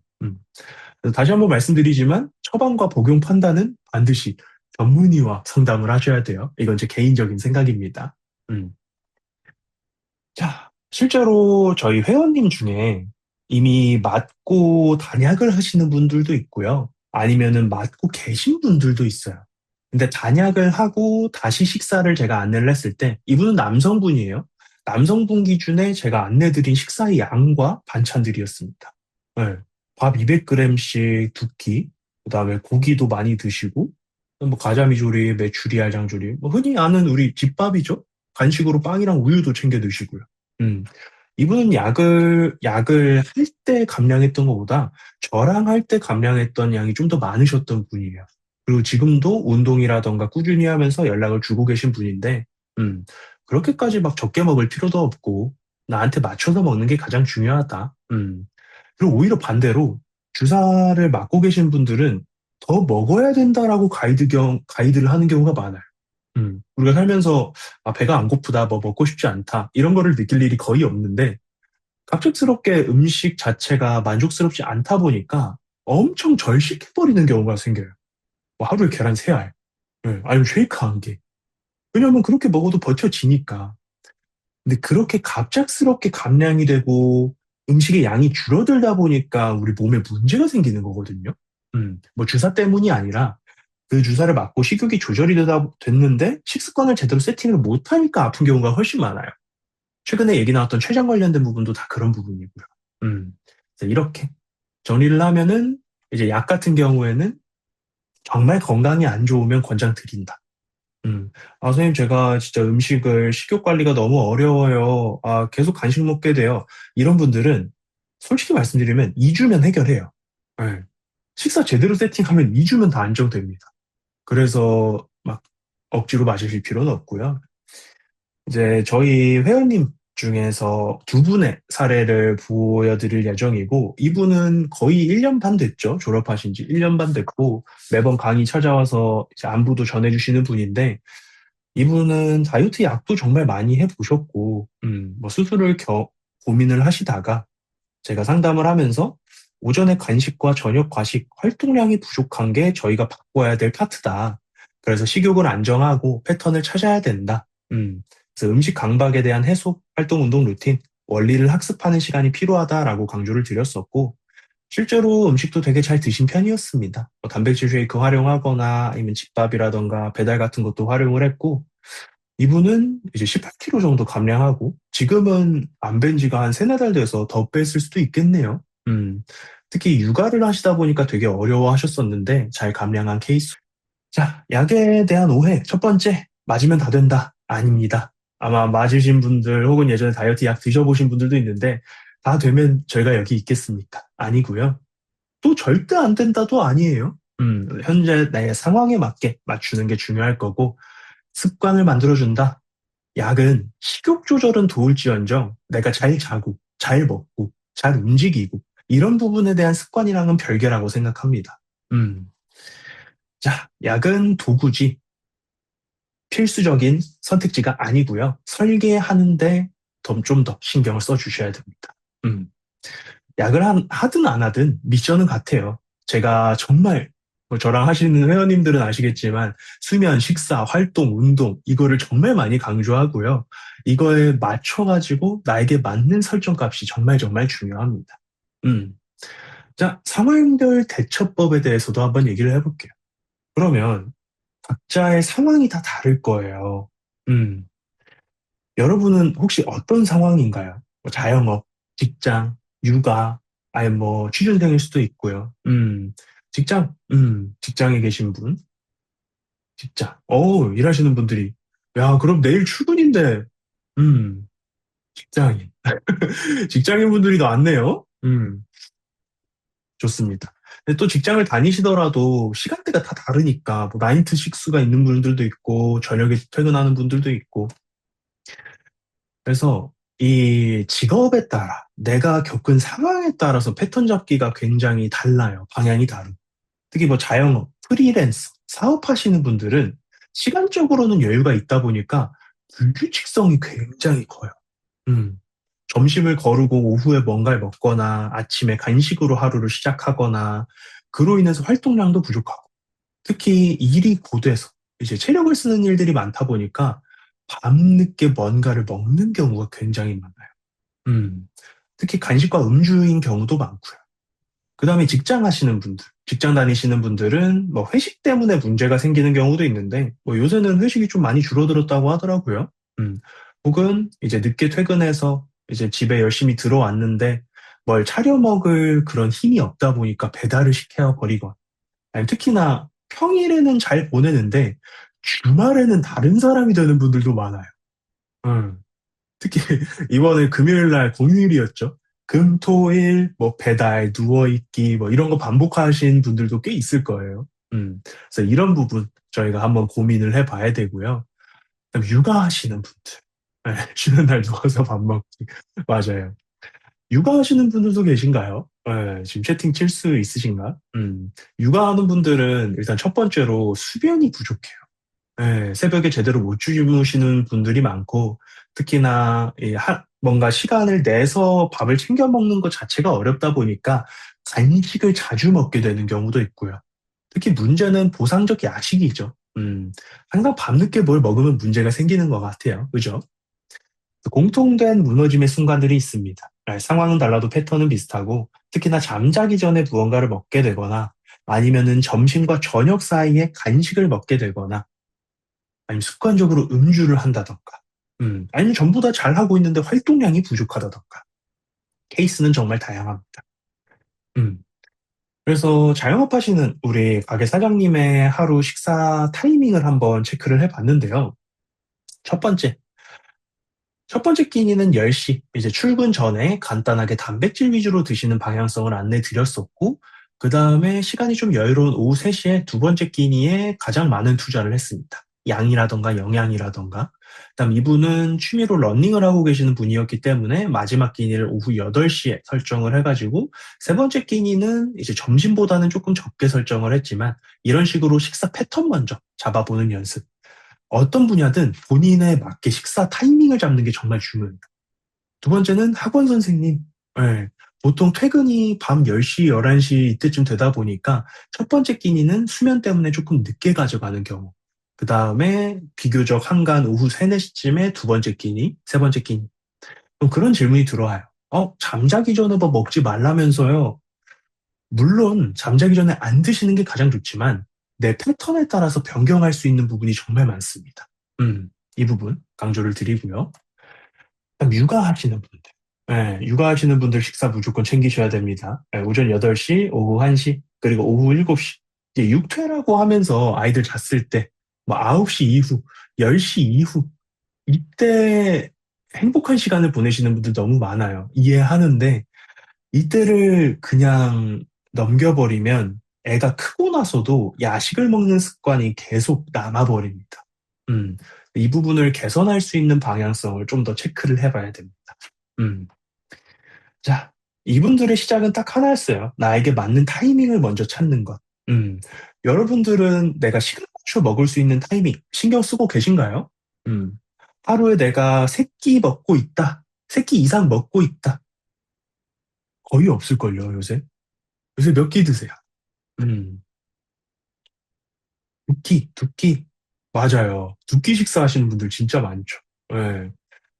그래서 다시 한번 말씀드리지만 처방과 복용 판단은 반드시 전문의와 상담을 하셔야 돼요. 이건 제 개인적인 생각입니다. 음. 자, 실제로 저희 회원님 중에 이미 맞고 단약을 하시는 분들도 있고요. 아니면은 맞고 계신 분들도 있어요. 근데 단약을 하고 다시 식사를 제가 안내를 했을 때 이분은 남성분이에요. 남성분 기준에 제가 안내드린 식사의 양과 반찬들이었습니다. 네. 밥 200g씩 두 끼, 그다음에 고기도 많이 드시고, 뭐 가자미조림, 메추리알 장조림, 뭐 흔히 아는 우리 집밥이죠. 간식으로 빵이랑 우유도 챙겨 드시고요. 음. 이분은 약을 할 때 감량했던 것보다 저랑 할 때 감량했던 양이 좀 더 많으셨던 분이에요. 그리고 지금도 운동이라던가 꾸준히 하면서 연락을 주고 계신 분인데, 음, 그렇게까지 막 적게 먹을 필요도 없고, 나한테 맞춰서 먹는 게 가장 중요하다. 그리고 오히려 반대로 주사를 맞고 계신 분들은 더 먹어야 된다라고 가이드를 하는 경우가 많아요. 우리가 살면서 배가 안 고프다, 뭐 먹고 싶지 않다, 이런 거를 느낄 일이 거의 없는데, 갑작스럽게 음식 자체가 만족스럽지 않다 보니까 엄청 절식해버리는 경우가 생겨요. 뭐 하루에 계란 3알, 아니면 쉐이크 1개. 왜냐면 그렇게 먹어도 버텨지니까. 근데 그렇게 갑작스럽게 감량이 되고 음식의 양이 줄어들다 보니까 우리 몸에 문제가 생기는 거거든요. 뭐 주사 때문이 아니라 그 주사를 맞고 식욕이 조절이 됐는데 식습관을 제대로 세팅을 못하니까 아픈 경우가 훨씬 많아요. 최근에 얘기 나왔던 췌장 관련된 부분도 다 그런 부분이고요. 그래서 이렇게 정리를 하면은 이제 약 같은 경우에는 정말 건강이 안 좋으면 권장드린다. 음. 선생님, 제가 진짜 식욕 관리가 너무 어려워요. 계속 간식 먹게 돼요. 이런 분들은 솔직히 말씀드리면 2주면 해결해요. 네. 식사 제대로 세팅하면 2주면 다 안정됩니다. 그래서 막 억지로 마실 필요는 없고요. 이제 저희 회원님 중에서 두 분의 사례를 보여드릴 예정이고, 이분은 거의 1년 반 됐죠. 졸업하신 지 1년 반 됐고, 매번 강의 찾아와서 이제 안부도 전해주시는 분인데, 이분은 다이어트 약도 정말 많이 해보셨고, 뭐 고민을 하시다가 제가 상담을 하면서 오전에 간식과 저녁 과식 활동량이 부족한 게 저희가 바꿔야 될 파트다. 그래서 식욕을 안정하고 패턴을 찾아야 된다. 그래서 음식 강박에 대한 해소, 활동, 운동 루틴, 원리를 학습하는 시간이 필요하다라고 강조를 드렸었고, 실제로 음식도 되게 잘 드신 편이었습니다. 뭐 단백질 쉐이크 활용하거나 아니면 집밥이라던가 배달 같은 것도 활용을 했고, 이분은 이제 18kg 정도 감량하고 지금은 안 뵌 지가 한 세네 달 돼서 더 뺐을 수도 있겠네요. 특히 육아를 하시다 보니까 되게 어려워하셨었는데 잘 감량한 케이스. 자, 약에 대한 오해. 첫 번째, 맞으면 다 된다. 아닙니다. 아마 맞으신 분들 혹은 예전에 다이어트 약 드셔보신 분들도 있는데 다 되면 저희가 여기 있겠습니까? 아니고요. 또 절대 안 된다도 아니에요. 현재 내 상황에 맞게 맞추는 게 중요할 거고 습관을 만들어준다. 약은 식욕 조절은 도울지언정 내가 잘 자고, 잘 먹고, 잘 움직이고 이런 부분에 대한 습관이랑은 별개라고 생각합니다. 음. 자, 약은 도구지 필수적인 선택지가 아니고요. 설계하는데 좀 더 신경을 써주셔야 됩니다. 음. 약을 하든 안 하든 미션은 같아요. 제가 정말 뭐 저랑 하시는 회원님들은 아시겠지만 수면, 식사, 활동, 운동 이거를 정말 많이 강조하고요. 이거에 맞춰가지고 나에게 맞는 설정값이 정말 정말 중요합니다. 음. 자, 상황별 대처법에 대해서도 한번 얘기를 해볼게요. 그러면 각자의 상황이 다 다를 거예요. 음. 여러분은 혹시 어떤 상황인가요? 뭐 자영업, 직장, 육아, 아니 뭐 취준생일 수도 있고요. 직장에 계신 분, 직장. 일하시는 분들이. 야, 그럼 내일 출근인데, 음, 직장인. 직장인 분들이 많네요. 좋습니다. 근데 또 직장을 다니시더라도 시간대가 다 다르니까, 뭐, 9 to 6가 있는 분들도 있고, 저녁에 퇴근하는 분들도 있고, 그래서 이 직업에 따라 내가 겪은 상황에 따라서 패턴 잡기가 굉장히 달라요. 방향이 다르고. 특히 뭐 자영업, 프리랜서, 사업하시는 분들은 시간적으로는 여유가 있다 보니까 불규칙성이 굉장히 커요. 음. 점심을 거르고 오후에 뭔가를 먹거나 아침에 간식으로 하루를 시작하거나 그로 인해서 활동량도 부족하고 특히 일이 고돼서 이제 체력을 쓰는 일들이 많다 보니까 밤늦게 뭔가를 먹는 경우가 굉장히 많아요. 음, 특히 간식과 음주인 경우도 많고요. 그 다음에 직장 하시는 분들, 직장 다니시는 분들은 뭐 회식 때문에 문제가 생기는 경우도 있는데, 뭐 요새는 회식이 좀 많이 줄어들었다고 하더라고요. 음, 혹은 이제 늦게 퇴근해서 이제 집에 열심히 들어왔는데 뭘 차려 먹을 그런 힘이 없다 보니까 배달을 시켜 버리거나, 아니, 특히나 평일에는 잘 보내는데 주말에는 다른 사람이 되는 분들도 많아요. 음. 특히 이번에 금요일 날 공휴일이었죠. 금, 토, 일, 뭐 배달, 누워있기, 뭐 이런 거 반복하신 분들도 꽤 있을 거예요. 그래서 이런 부분 저희가 한번 고민을 해봐야 되고요. 그다음 육아하시는 분들. 네, 쉬는 날 누워서 밥 먹기. 맞아요. 육아하시는 분들도 계신가요? 네, 지금 채팅 칠 수 있으신가? 육아하는 분들은 일단 첫 번째로 수면이 부족해요. 네, 새벽에 제대로 못 주무시는 분들이 많고, 특히나 뭔가 시간을 내서 밥을 챙겨 먹는 것 자체가 어렵다 보니까 간식을 자주 먹게 되는 경우도 있고요. 특히 문제는 보상적 야식이죠. 항상 밤늦게 뭘 먹으면 문제가 생기는 것 같아요. 그죠? 공통된 무너짐의 순간들이 있습니다. 상황은 달라도 패턴은 비슷하고, 특히나 잠자기 전에 무언가를 먹게 되거나, 아니면은 점심과 저녁 사이에 간식을 먹게 되거나, 아니면 습관적으로 음주를 한다던가, 아니면 전부 다 잘하고 있는데 활동량이 부족하다던가, 케이스는 정말 다양합니다. 음, 그래서 자영업 하시는 우리 가게 사장님의 하루 식사 타이밍을 한번 체크를 해봤는데요. 첫 번째, 첫 번째 끼니는 10시, 이제 출근 전에 간단하게 단백질 위주로 드시는 방향성을 안내 드렸었고, 그 다음에 시간이 좀 여유로운 오후 3시에 두 번째 끼니에 가장 많은 투자를 했습니다. 양이라던가 영양이라던가. 그다음 이분은 취미로 러닝을 하고 계시는 분이었기 때문에 마지막 끼니를 오후 8시에 설정을 해가지고 세 번째 끼니는 이제 점심보다는 조금 적게 설정을 했지만 이런 식으로 식사 패턴 먼저 잡아보는 연습. 어떤 분야든 본인에 맞게 식사 타이밍을 잡는 게 정말 중요해요. 두 번째는 학원 선생님. 예, 보통 퇴근이 밤 10시, 11시 이때쯤 되다 보니까 첫 번째 끼니는 수면 때문에 조금 늦게 가져가는 경우. 그 다음에 비교적 한간 오후 3, 4시쯤에 두 번째 끼니, 세 번째 끼니. 그럼 그런 질문이 들어와요. 잠자기 전에 뭐 먹지 말라면서요. 물론 잠자기 전에 안 드시는 게 가장 좋지만 내 패턴에 따라서 변경할 수 있는 부분이 정말 많습니다. 이 부분 강조를 드리고요. 그다음 육아하시는 분들. 육아하시는 분들 식사 무조건 챙기셔야 됩니다. 오전 8시, 오후 1시, 그리고 오후 7시. 이제 육퇴라고 하면서 아이들 잤을 때, 뭐 9시 이후, 10시 이후, 이때 행복한 시간을 보내시는 분들 너무 많아요. 이해하는데, 이때를 그냥 넘겨버리면 애가 크고 나서도 야식을 먹는 습관이 계속 남아버립니다. 음, 이 부분을 개선할 수 있는 방향성을 좀 더 체크를 해봐야 됩니다. 음, 자, 이분들의 시작은 딱 하나였어요. 나에게 맞는 타이밍을 먼저 찾는 것. 음, 여러분들은 내가 시간 맞춰 먹을 수 있는 타이밍 신경 쓰고 계신가요? 음, 하루에 내가 세 끼 먹고 있다. 세 끼 이상 먹고 있다. 거의 없을걸요, 요새? 요새 몇 끼 드세요? 음, 두 끼, 두 끼. 맞아요. 두 끼 식사하시는 분들 진짜 많죠. 예.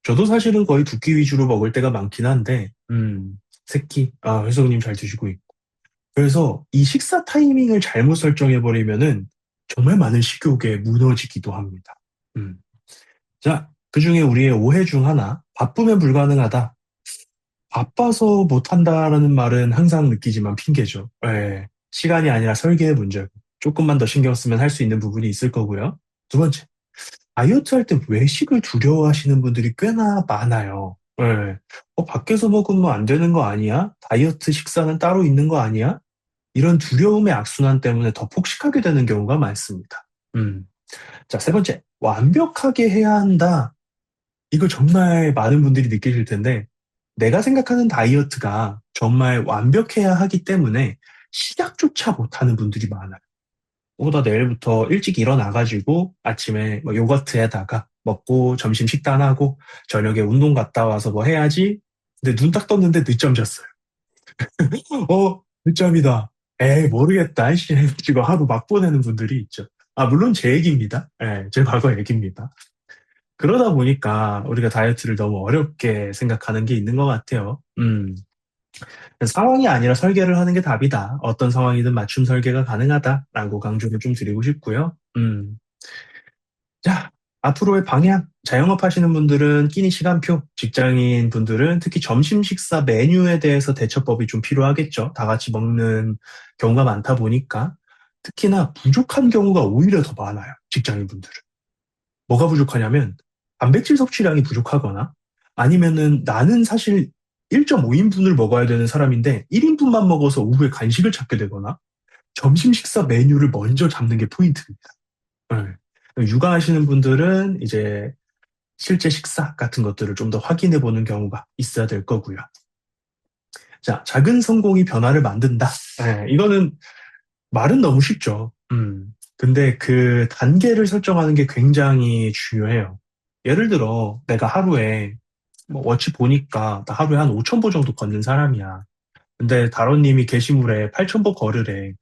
저도 사실은 거의 두 끼 위주로 먹을 때가 많긴 한데, 세 끼. 회성님 잘 드시고 있고. 그래서 이 식사 타이밍을 잘못 설정해버리면은 정말 많은 식욕에 무너지기도 합니다. 음. 자, 그중에 우리의 오해 중 하나, 바쁘면 불가능하다. 바빠서 못한다라는 말은 항상 느끼지만 핑계죠. 예, 시간이 아니라 설계의 문제고, 조금만 더 신경 쓰면 할 수 있는 부분이 있을 거고요. 두 번째, 다이어트 할 때 외식을 두려워하시는 분들이 꽤나 많아요. 예. 밖에서 먹으면 안 되는 거 아니야? 다이어트 식사는 따로 있는 거 아니야? 이런 두려움의 악순환 때문에 더 폭식하게 되는 경우가 많습니다. 음. 자, 세 번째, 완벽하게 해야 한다. 이거 정말 많은 분들이 느끼실 텐데, 내가 생각하는 다이어트가 정말 완벽해야 하기 때문에 시작조차 못하는 분들이 많아요. 나 내일부터 일찍 일어나가지고 아침에 뭐 요거트에다가 먹고 점심 식단하고 저녁에 운동 갔다 와서 뭐 해야지. 근데 눈 딱 떴는데 늦잠 잤어요. 늦잠이다. 에이, 모르겠다. 씨, 해가지고 하루 막 보내는 분들이 있죠. 물론 제 얘기입니다. 예, 제 과거 얘기입니다. 그러다 보니까 우리가 다이어트를 너무 어렵게 생각하는 게 있는 것 같아요. 상황이 아니라 설계를 하는 게 답이다. 어떤 상황이든 맞춤 설계가 가능하다라고 강조를 좀 드리고 싶고요. 자, 앞으로의 방향. 자영업 하시는 분들은 끼니 시간표, 직장인 분들은 특히 점심 식사 메뉴에 대해서 대처법이 좀 필요하겠죠. 다 같이 먹는 경우가 많다 보니까. 특히나 부족한 경우가 오히려 더 많아요. 직장인 분들은. 뭐가 부족하냐면 단백질 섭취량이 부족하거나 아니면은 나는 사실 1.5인분을 먹어야 되는 사람인데 1인분만 먹어서 오후에 간식을 찾게 되거나 점심 식사 메뉴를 먼저 잡는 게 포인트입니다. 네. 육아하시는 분들은 이제 실제 식사 같은 것들을 좀 더 확인해 보는 경우가 있어야 될 거고요. 자, 작은 성공이 변화를 만든다. 네, 이거는 말은 너무 쉽죠. 근데 그 단계를 설정하는 게 굉장히 중요해요. 예를 들어, 내가 하루에, 뭐, 워치 보니까, 나 하루에 한 5천 보 정도 걷는 사람이야. 근데 다로님이 게시물에 8천 보 걸으래.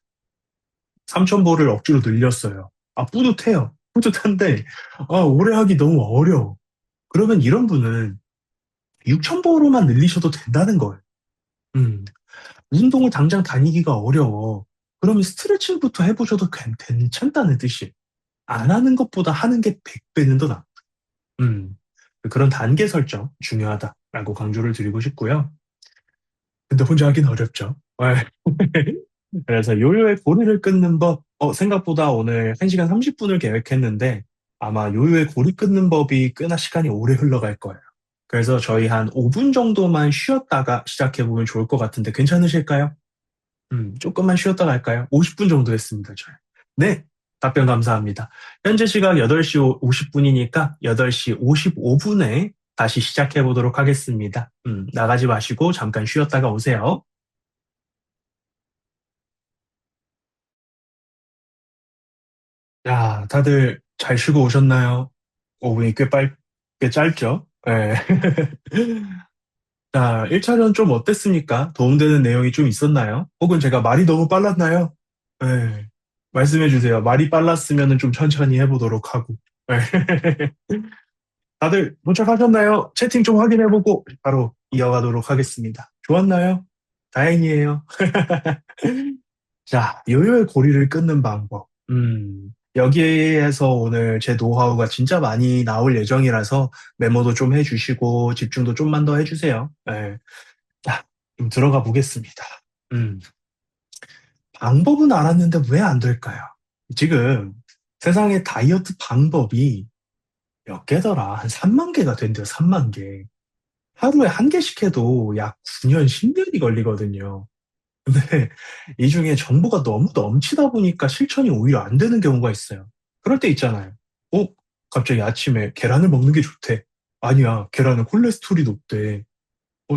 3천 보를 억지로 늘렸어요. 뿌듯해요. 뿌듯한데, 오래 하기 너무 어려워. 그러면 이런 분은 6천 보로만 늘리셔도 된다는 거예요. 음, 운동을 당장 다니기가 어려워. 그러면 스트레칭부터 해보셔도 괜찮다는 뜻이에요. 안 하는 것보다 하는 게 100배는 더 나아. 음, 그런 단계 설정 중요하다라고 강조를 드리고 싶고요. 근데 혼자 하긴 어렵죠. 그래서 요요의 고리를 끊는 법, 생각보다 오늘 1시간 30분을 계획했는데 아마 요요의 고리 끊는 법이 꽤나 시간이 오래 흘러갈 거예요. 그래서 저희 한 5분 정도만 쉬었다가 시작해보면 좋을 것 같은데 괜찮으실까요? 조금만 쉬었다 갈까요? 50분 정도 했습니다, 저희. 네, 답변 감사합니다. 현재 시각 8시 50분이니까 8시 55분에 다시 시작해 보도록 하겠습니다. 나가지 마시고 잠깐 쉬었다가 오세요. 야, 다들 잘 쉬고 오셨나요? 5분이 꽤 짧죠? 네. 자, 1차전 좀 어땠습니까? 도움되는 내용이 좀 있었나요? 혹은 제가 말이 너무 빨랐나요? 네. 말씀해 주세요. 말이 빨랐으면 좀 천천히 해보도록 하고. 네. 다들 도착하셨나요? 채팅 좀 확인해보고 바로 이어가도록 하겠습니다. 좋았나요? 다행이에요. 자, 요요의 고리를 끊는 방법. 여기에서 오늘 제 노하우가 진짜 많이 나올 예정이라서 메모도 좀 해주시고 집중도 좀만 더 해주세요. 네. 자, 좀 들어가 보겠습니다. 음, 방법은 알았는데 왜 안 될까요? 지금 세상에 다이어트 방법이 몇 개더라? 한 3만 개가 된대요, 3만 개. 하루에 한 개씩 해도 약 9년, 10년이 걸리거든요. 근데 이 중에 정보가 너무 넘치다 보니까 실천이 오히려 안 되는 경우가 있어요. 그럴 때 있잖아요. 어? 갑자기 아침에 계란을 먹는 게 좋대. 아니야, 계란은 콜레스테롤이 높대.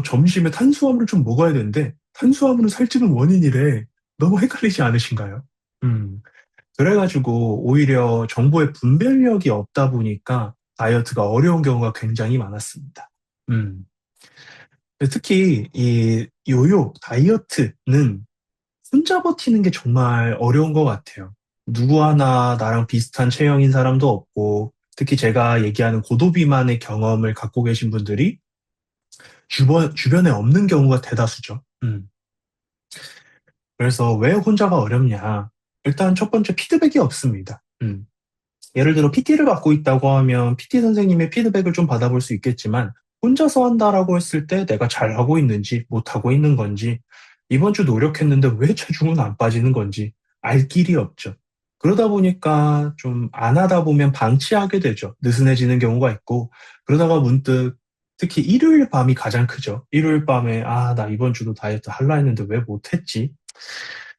점심에 탄수화물을 좀 먹어야 되는데 탄수화물은 살찌는 원인이래. 너무 헷갈리지 않으신가요? 음, 그래가지고 오히려 정보의 분별력이 없다 보니까 다이어트가 어려운 경우가 굉장히 많았습니다. 음, 특히 이 요요 다이어트는 혼자 버티는 게 정말 어려운 것 같아요. 누구 하나 나랑 비슷한 체형인 사람도 없고, 특히 제가 얘기하는 고도비만의 경험을 갖고 계신 분들이 주변에 없는 경우가 대다수죠. 그래서 왜 혼자가 어렵냐? 일단 첫 번째 피드백이 없습니다. 예를 들어 PT를 받고 있다고 하면 PT 선생님의 피드백을 좀 받아볼 수 있겠지만 혼자서 한다라고 했을 때 내가 잘하고 있는지 못하고 있는 건지 이번 주 노력했는데 왜 체중은 안 빠지는 건지 알 길이 없죠. 그러다 보니까 좀 안 하다 보면 방치하게 되죠. 느슨해지는 경우가 있고 그러다가 문득 특히 일요일 밤이 가장 크죠. 일요일 밤에 아, 나 이번 주도 다이어트 할라 했는데 왜 못했지?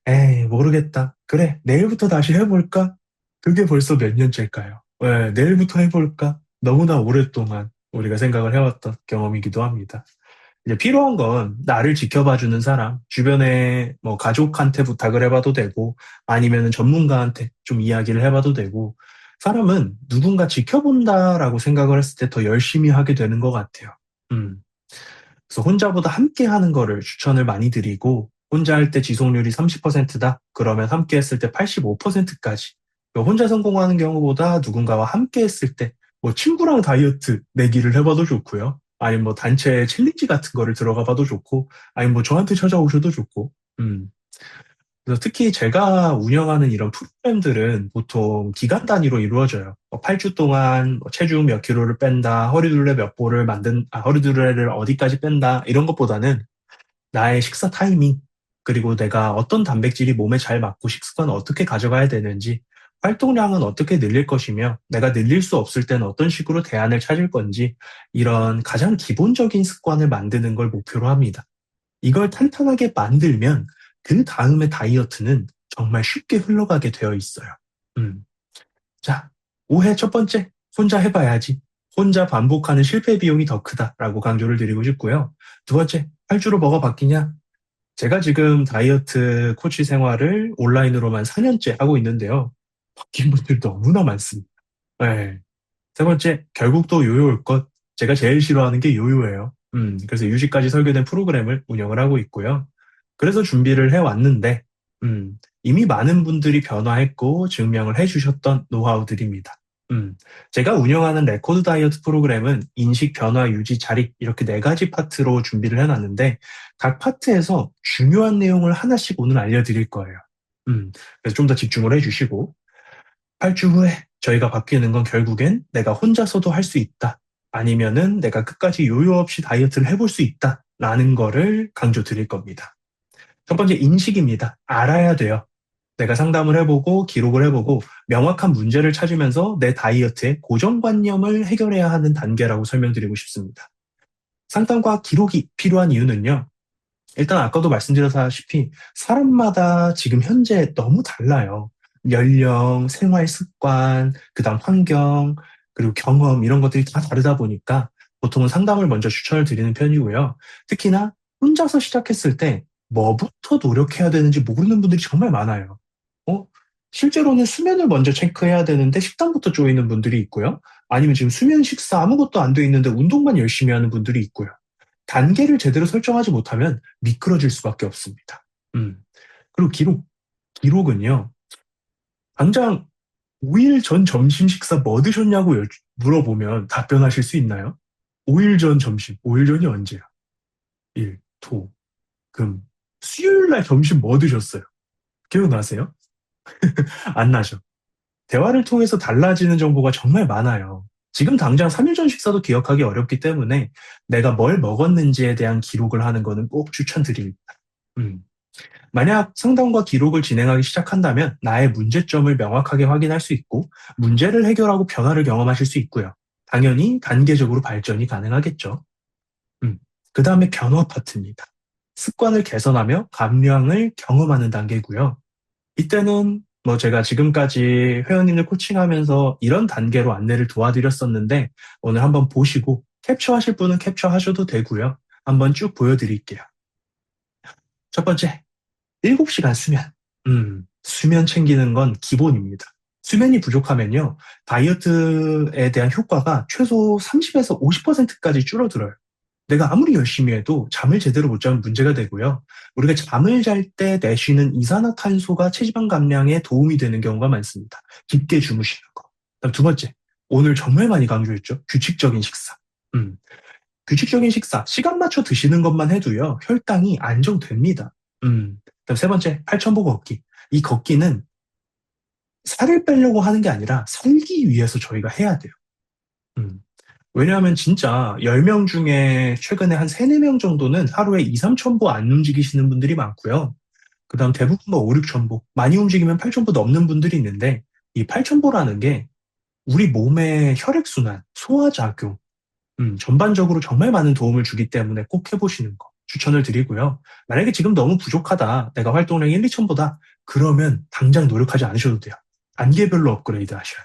에이, 모르겠다. 그래, 내일부터 다시 해볼까? 그게 벌써 몇 년째일까요? 왜, 내일부터 해볼까? 너무나 오랫동안 우리가 생각을 해왔던 경험이기도 합니다. 이제 필요한 건 나를 지켜봐주는 사람, 주변에 뭐 가족한테 부탁을 해봐도 되고, 아니면 전문가한테 좀 이야기를 해봐도 되고, 사람은 누군가 지켜본다라고 생각을 했을 때 더 열심히 하게 되는 것 같아요. 음. 그래서 혼자보다 함께 하는 거를 추천을 많이 드리고, 혼자 할 때 지속률이 30%다? 그러면 함께 했을 때 85%까지. 혼자 성공하는 경우보다 누군가와 함께 했을 때, 뭐 친구랑 다이어트 내기를 해봐도 좋고요. 아니면 뭐 단체 챌린지 같은 거를 들어가 봐도 좋고, 아니면 뭐 저한테 찾아오셔도 좋고, 음. 그래서 특히 제가 운영하는 이런 프로그램들은 보통 기간 단위로 이루어져요. 8주 동안 뭐 체중 몇 킬로를 뺀다, 허리둘레 몇 볼을 허리둘레를 어디까지 뺀다, 이런 것보다는 나의 식사 타이밍, 그리고 내가 어떤 단백질이 몸에 잘 맞고 식습관을 어떻게 가져가야 되는지, 활동량은 어떻게 늘릴 것이며, 내가 늘릴 수 없을 때는 어떤 식으로 대안을 찾을 건지, 이런 가장 기본적인 습관을 만드는 걸 목표로 합니다. 이걸 탄탄하게 만들면 그 다음에 다이어트는 정말 쉽게 흘러가게 되어 있어요. 음. 자, 오해 첫 번째, 혼자 해봐야지. 혼자 반복하는 실패 비용이 더 크다라고 강조를 드리고 싶고요. 두 번째, 할주로 뭐가 바뀌냐? 제가 지금 다이어트 코치 생활을 온라인으로만 4년째 하고 있는데요. 바뀐 분들 너무나 많습니다. 네. 세 번째, 결국 또 요요일 것. 제가 제일 싫어하는 게 요요예요. 그래서 유지까지 설계된 프로그램을 운영을 하고 있고요. 그래서 준비를 해왔는데, 이미 많은 분들이 변화했고 증명을 해주셨던 노하우들입니다. 음, 제가 운영하는 레코드 다이어트 프로그램은 인식 변화, 유지, 자립 이렇게 네 가지 파트로 준비를 해놨는데 각 파트에서 중요한 내용을 하나씩 오늘 알려드릴 거예요. 그래서 좀 더 집중을 해주시고 8주 후에 저희가 바뀌는 건 결국엔 내가 혼자서도 할 수 있다. 아니면은 내가 끝까지 요요 없이 다이어트를 해볼 수 있다. 라는 거를 강조 드릴 겁니다. 첫 번째 인식입니다. 알아야 돼요. 내가 상담을 해보고 기록을 해보고 명확한 문제를 찾으면서 내 다이어트의 고정관념을 해결해야 하는 단계라고 설명드리고 싶습니다. 상담과 기록이 필요한 이유는요. 일단 아까도 말씀드렸다시피 사람마다 지금 현재 너무 달라요. 연령, 생활 습관, 그다음 환경, 그리고 경험 이런 것들이 다 다르다 보니까 보통은 상담을 먼저 추천을 드리는 편이고요. 특히나 혼자서 시작했을 때 뭐부터 노력해야 되는지 모르는 분들이 정말 많아요. 어? 실제로는 수면을 먼저 체크해야 되는데 식단부터 쪼이는 분들이 있고요. 아니면 지금 수면 식사 아무것도 안 돼 있는데 운동만 열심히 하는 분들이 있고요. 단계를 제대로 설정하지 못하면 미끄러질 수밖에 없습니다. 그리고 기록은요. 당장 5일 전 점심 식사 뭐 드셨냐고 물어보면 답변하실 수 있나요? 5일 전 점심, 5일 전이 언제야? 일, 토, 금. 수요일 날 점심 뭐 드셨어요? 기억나세요? 안 나죠? 대화를 통해서 달라지는 정보가 정말 많아요. 지금 당장 3일 전 식사도 기억하기 어렵기 때문에 내가 뭘 먹었는지에 대한 기록을 하는 거는 꼭 추천드립니다. 음. 만약 상담과 기록을 진행하기 시작한다면 나의 문제점을 명확하게 확인할 수 있고 문제를 해결하고 변화를 경험하실 수 있고요. 당연히 단계적으로 발전이 가능하겠죠. 그 다음에 변화 파트입니다. 습관을 개선하며 감량을 경험하는 단계고요. 이때는 뭐 제가 지금까지 회원님들 코칭하면서 이런 단계로 안내를 도와드렸었는데 오늘 한번 보시고 캡처하실 분은 캡처하셔도 되고요. 한번 쭉 보여드릴게요. 첫 번째, 7시간 수면. 수면 챙기는 건 기본입니다. 수면이 부족하면요, 다이어트에 대한 효과가 최소 30에서 50%까지 줄어들어요. 내가 아무리 열심히 해도 잠을 제대로 못 자면 문제가 되고요. 우리가 잠을 잘 때 내쉬는 이산화탄소가 체지방 감량에 도움이 되는 경우가 많습니다. 깊게 주무시는 거. 그다음 두 번째, 오늘 정말 많이 강조했죠. 규칙적인 식사. 음, 규칙적인 식사, 시간 맞춰 드시는 것만 해도요, 혈당이 안정됩니다. 그다음 세 번째, 8,000보 걷기. 이 걷기는 살을 빼려고 하는 게 아니라 살기 위해서 저희가 해야 돼요. 음. 왜냐하면 진짜 10명 중에 최근에 한 3, 4명 정도는 하루에 2, 3천 보 안 움직이시는 분들이 많고요. 그다음 대부분 뭐 5, 6천 보, 많이 움직이면 8천 보 넘는 분들이 있는데 이 8천 보라는 게 우리 몸의 혈액순환, 소화작용, 전반적으로 정말 많은 도움을 주기 때문에 꼭 해보시는 거 추천을 드리고요. 만약에 지금 너무 부족하다, 내가 활동량이 1, 2천보다, 그러면 당장 노력하지 않으셔도 돼요. 단계별로 업그레이드 하셔야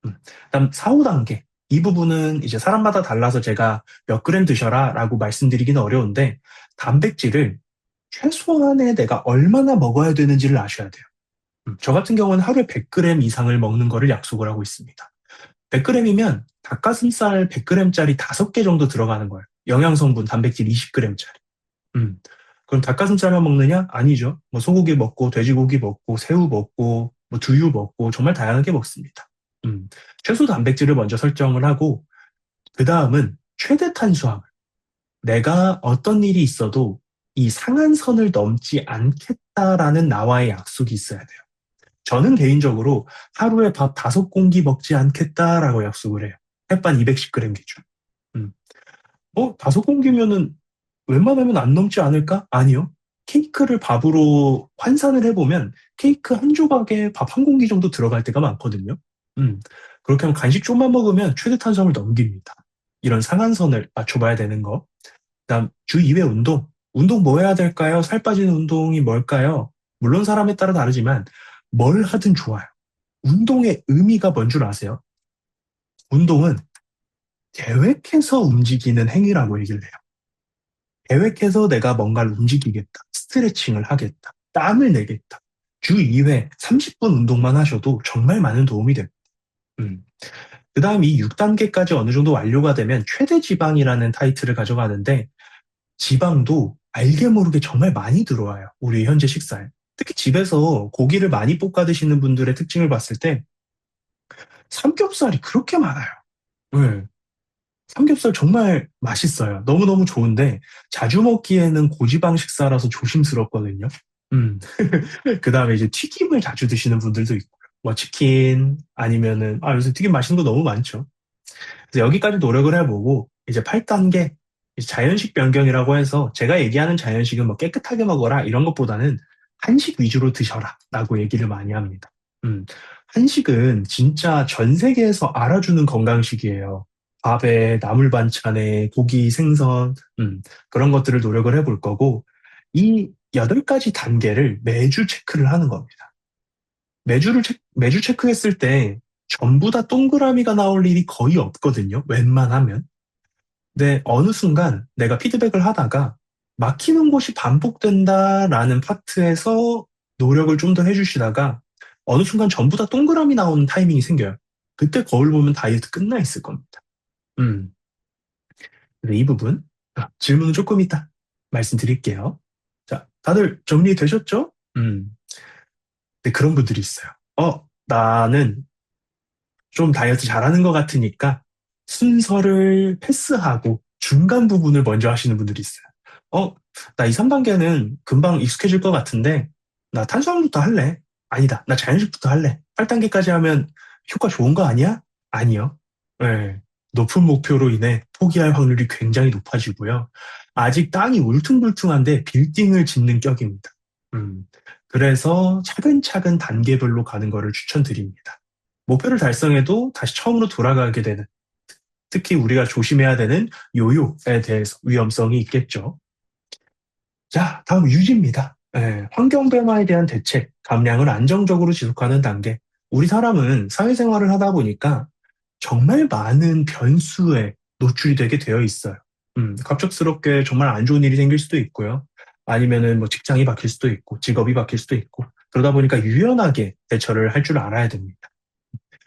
돼요. 그다음 4, 5단계. 이 부분은 이제 사람마다 달라서 제가 몇 그램 드셔라 라고 말씀드리기는 어려운데, 단백질을 최소한에 내가 얼마나 먹어야 되는지를 아셔야 돼요. 저 같은 경우는 하루에 100g 이상을 먹는 거를 약속을 하고 있습니다. 100g이면 닭가슴살 100g짜리 5개 정도 들어가는 거예요. 영양성분 단백질 20g짜리. 음. 그럼 닭가슴살만 먹느냐? 아니죠. 뭐 소고기 먹고 돼지고기 먹고 새우 먹고 뭐 두유 먹고 정말 다양하게 먹습니다. 음. 최소 단백질을 먼저 설정을 하고 그 다음은 최대 탄수화물. 내가 어떤 일이 있어도 이 상한선을 넘지 않겠다라는 나와의 약속이 있어야 돼요. 저는 개인적으로 하루에 밥 5공기 먹지 않겠다라고 약속을 해요. 햇반 210g 기준. 음. 5공기면은 웬만하면 안 넘지 않을까? 아니요. 케이크를 밥으로 환산을 해보면 케이크 한 조각에 밥 한 공기 정도 들어갈 때가 많거든요. 음. 그렇게 하면 간식 좀만 먹으면 최대 탄수화물 넘깁니다. 이런 상한선을 맞춰봐야 되는 거. 그다음 주 2회 운동. 운동 뭐 해야 될까요? 살 빠지는 운동이 뭘까요? 물론 사람에 따라 다르지만 뭘 하든 좋아요. 운동의 의미가 뭔 줄 아세요? 운동은 계획해서 움직이는 행위라고 얘기를 해요. 계획해서 내가 뭔가를 움직이겠다. 스트레칭을 하겠다. 땀을 내겠다. 주 2회 30분 운동만 하셔도 정말 많은 도움이 됩니다. 음. 그 다음 이 6단계까지 어느 정도 완료가 되면 최대 지방이라는 타이틀을 가져가는데 지방도 알게 모르게 정말 많이 들어와요. 우리 현재 식사에. 특히 집에서 고기를 많이 볶아 드시는 분들의 특징을 봤을 때 삼겹살이 그렇게 많아요. 네. 삼겹살 정말 맛있어요. 너무너무 좋은데 자주 먹기에는 고지방 식사라서 조심스럽거든요. 음. 그 다음에 이제 튀김을 자주 드시는 분들도 있고요. 뭐 치킨 아니면은 요새 튀김 맛있는 거 너무 많죠. 그래서 여기까지 노력을 해보고 이제 8단계 자연식 변경이라고 해서 제가 얘기하는 자연식은 뭐 깨끗하게 먹어라 이런 것보다는 한식 위주로 드셔라 라고 얘기를 많이 합니다. 음, 한식은 진짜 전 세계에서 알아주는 건강식이에요. 밥에 나물 반찬에 고기, 생선, 그런 것들을 노력을 해볼 거고 이 8가지 단계를 매주 체크를 하는 겁니다. 매주 체크했을 때 전부 다 동그라미가 나올 일이 거의 없거든요. 웬만하면. 근데 어느 순간 내가 피드백을 하다가 막히는 곳이 반복된다라는 파트에서 노력을 좀 더 해주시다가 어느 순간 전부 다 동그라미 나오는 타이밍이 생겨요. 그때 거울 보면 다이어트 끝나 있을 겁니다. 음. 근데 이 부분 질문은 조금 이따 말씀드릴게요. 자, 다들 정리되셨죠? 근데 그런 분들이 있어요. 나는 좀 다이어트 잘하는 것 같으니까 순서를 패스하고 중간 부분을 먼저 하시는 분들이 있어요. 나 이 3단계는 금방 익숙해질 것 같은데, 나 탄수화물부터 할래. 아니다. 나 자연식부터 할래. 8단계까지 하면 효과 좋은 거 아니야? 아니요. 네. 높은 목표로 인해 포기할 확률이 굉장히 높아지고요. 아직 땅이 울퉁불퉁한데 빌딩을 짓는 격입니다. 음, 그래서 차근차근 단계별로 가는 거를 추천드립니다. 목표를 달성해도 다시 처음으로 돌아가게 되는, 특히 우리가 조심해야 되는 요요에 대해서 위험성이 있겠죠. 자, 다음 유지입니다. 환경 변화에 대한 대책, 감량을 안정적으로 지속하는 단계. 우리 사람은 사회생활을 하다 보니까 정말 많은 변수에 노출이 되게 되어 있어요. 갑작스럽게 정말 안 좋은 일이 생길 수도 있고요. 아니면은 뭐 직장이 바뀔 수도 있고, 직업이 바뀔 수도 있고, 그러다 보니까 유연하게 대처를 할 줄 알아야 됩니다.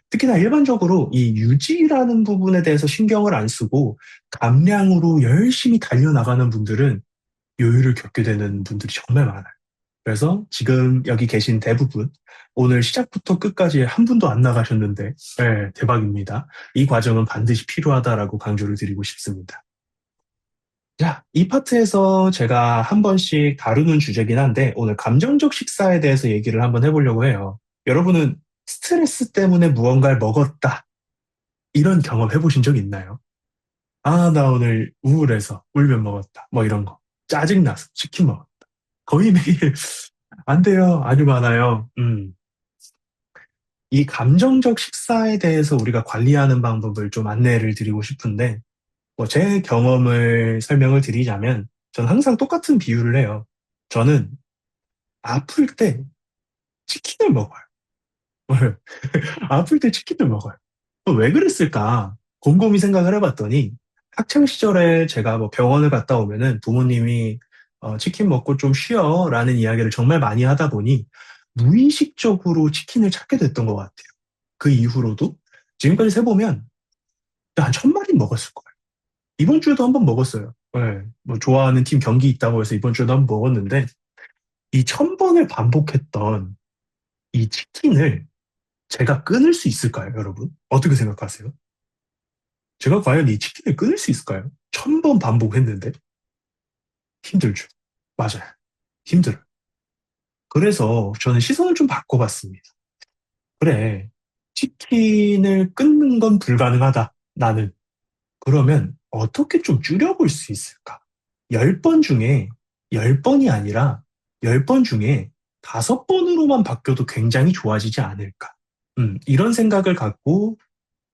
특히나 일반적으로 이 유지라는 부분에 대해서 신경을 안 쓰고 감량으로 열심히 달려나가는 분들은 요요를 겪게 되는 분들이 정말 많아요. 그래서 지금 여기 계신 대부분 오늘 시작부터 끝까지 한 분도 안 나가셨는데 대박입니다. 이 과정은 반드시 필요하다라고 강조를 드리고 싶습니다. 자, 이 파트에서 제가 한 번씩 다루는 주제긴 한데 오늘 감정적 식사에 대해서 얘기를 한번 해보려고 해요. 여러분은 스트레스 때문에 무언가를 먹었다. 이런 경험 해보신 적 있나요? 아, 나 오늘 우울해서 울면 먹었다. 뭐 이런 거. 짜증나서 치킨 먹었다. 거의 매일 안 돼요. 아주 많아요. 이 감정적 식사에 대해서 우리가 관리하는 방법을 좀 안내를 드리고 싶은데, 뭐 제 경험을 설명을 드리자면, 저는 항상 똑같은 비유를 해요. 저는 아플 때 치킨을 먹어요. 아플 때 치킨을 먹어요. 왜 그랬을까? 곰곰이 생각을 해봤더니, 학창 시절에 제가 뭐 병원을 갔다 오면은 부모님이 치킨 먹고 좀 쉬어 라는 이야기를 정말 많이 하다 보니 무의식적으로 치킨을 찾게 됐던 것 같아요. 그 이후로도 지금까지 세보면 한 1,000마리 먹었을 거예요. 이번 주에도 한 번 먹었어요. 네, 뭐 좋아하는 팀 경기 있다고 해서 이번 주에도 한 번 먹었는데 이 1,000번을 반복했던 이 치킨을 제가 끊을 수 있을까요, 여러분? 어떻게 생각하세요? 제가 과연 이 치킨을 끊을 수 있을까요? 1,000번 반복했는데 힘들죠. 맞아요. 힘들어요. 그래서 저는 시선을 좀 바꿔봤습니다. 그래, 치킨을 끊는 건 불가능하다. 나는. 그러면 어떻게 좀 줄여볼 수 있을까? 10번 중에 10번이 아니라 10번 중에 5번으로만 바뀌어도 굉장히 좋아지지 않을까? 이런 생각을 갖고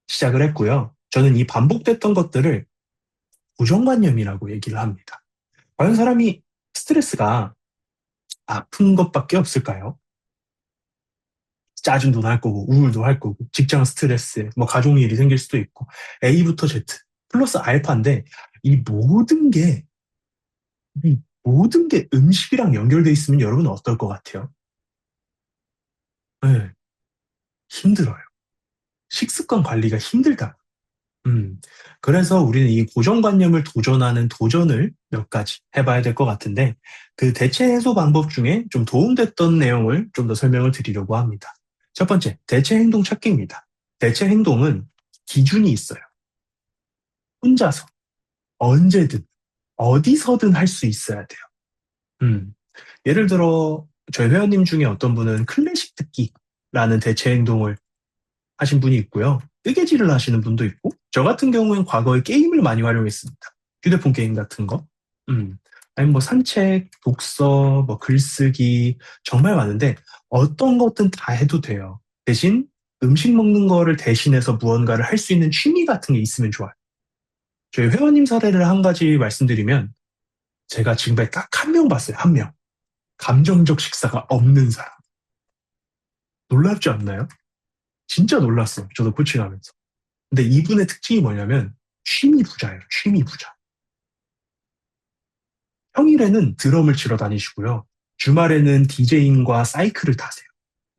시작을 했고요. 저는 이 반복됐던 것들을 고정관념이라고 얘기를 합니다. 과연 사람이 스트레스가 아픈 것밖에 없을까요? 짜증도 날 거고, 우울도 할 거고, 직장 스트레스, 뭐 가족 일이 생길 수도 있고, A부터 Z, 플러스 알파인데, 이 모든 게, 이 모든 게 음식이랑 연결돼 있으면 여러분은 어떨 것 같아요? 네, 힘들어요. 식습관 관리가 힘들다. 음, 그래서 우리는 이 고정관념을 도전하는 도전을 몇 가지 해봐야 될 것 같은데, 그 대체 해소 방법 중에 좀 도움됐던 내용을 좀 더 설명을 드리려고 합니다. 첫 번째, 대체 행동 찾기입니다. 대체 행동은 기준이 있어요. 혼자서, 언제든, 어디서든 할 수 있어야 돼요. 음, 예를 들어, 저희 회원님 중에 어떤 분은 클래식 듣기라는 대체 행동을 하신 분이 있고요. 뜨개질을 하시는 분도 있고, 저 같은 경우엔 과거에 게임을 많이 활용했습니다. 휴대폰 게임 같은 거. 음. 아니면 뭐 산책, 독서, 뭐 글쓰기, 정말 많은데, 어떤 것든 다 해도 돼요. 대신 음식 먹는 거를 대신해서 무언가를 할 수 있는 취미 같은 게 있으면 좋아요. 저희 회원님 사례를 한 가지 말씀드리면, 제가 지금까지 딱 한 명 봤어요, 한 명. 감정적 식사가 없는 사람. 놀랍지 않나요? 진짜 놀랐어요. 저도 코칭하면서. 근데 이분의 특징이 뭐냐면 취미 부자예요. 취미 부자. 평일에는 드럼을 치러 다니시고요. 주말에는 디제잉과 사이클을 타세요.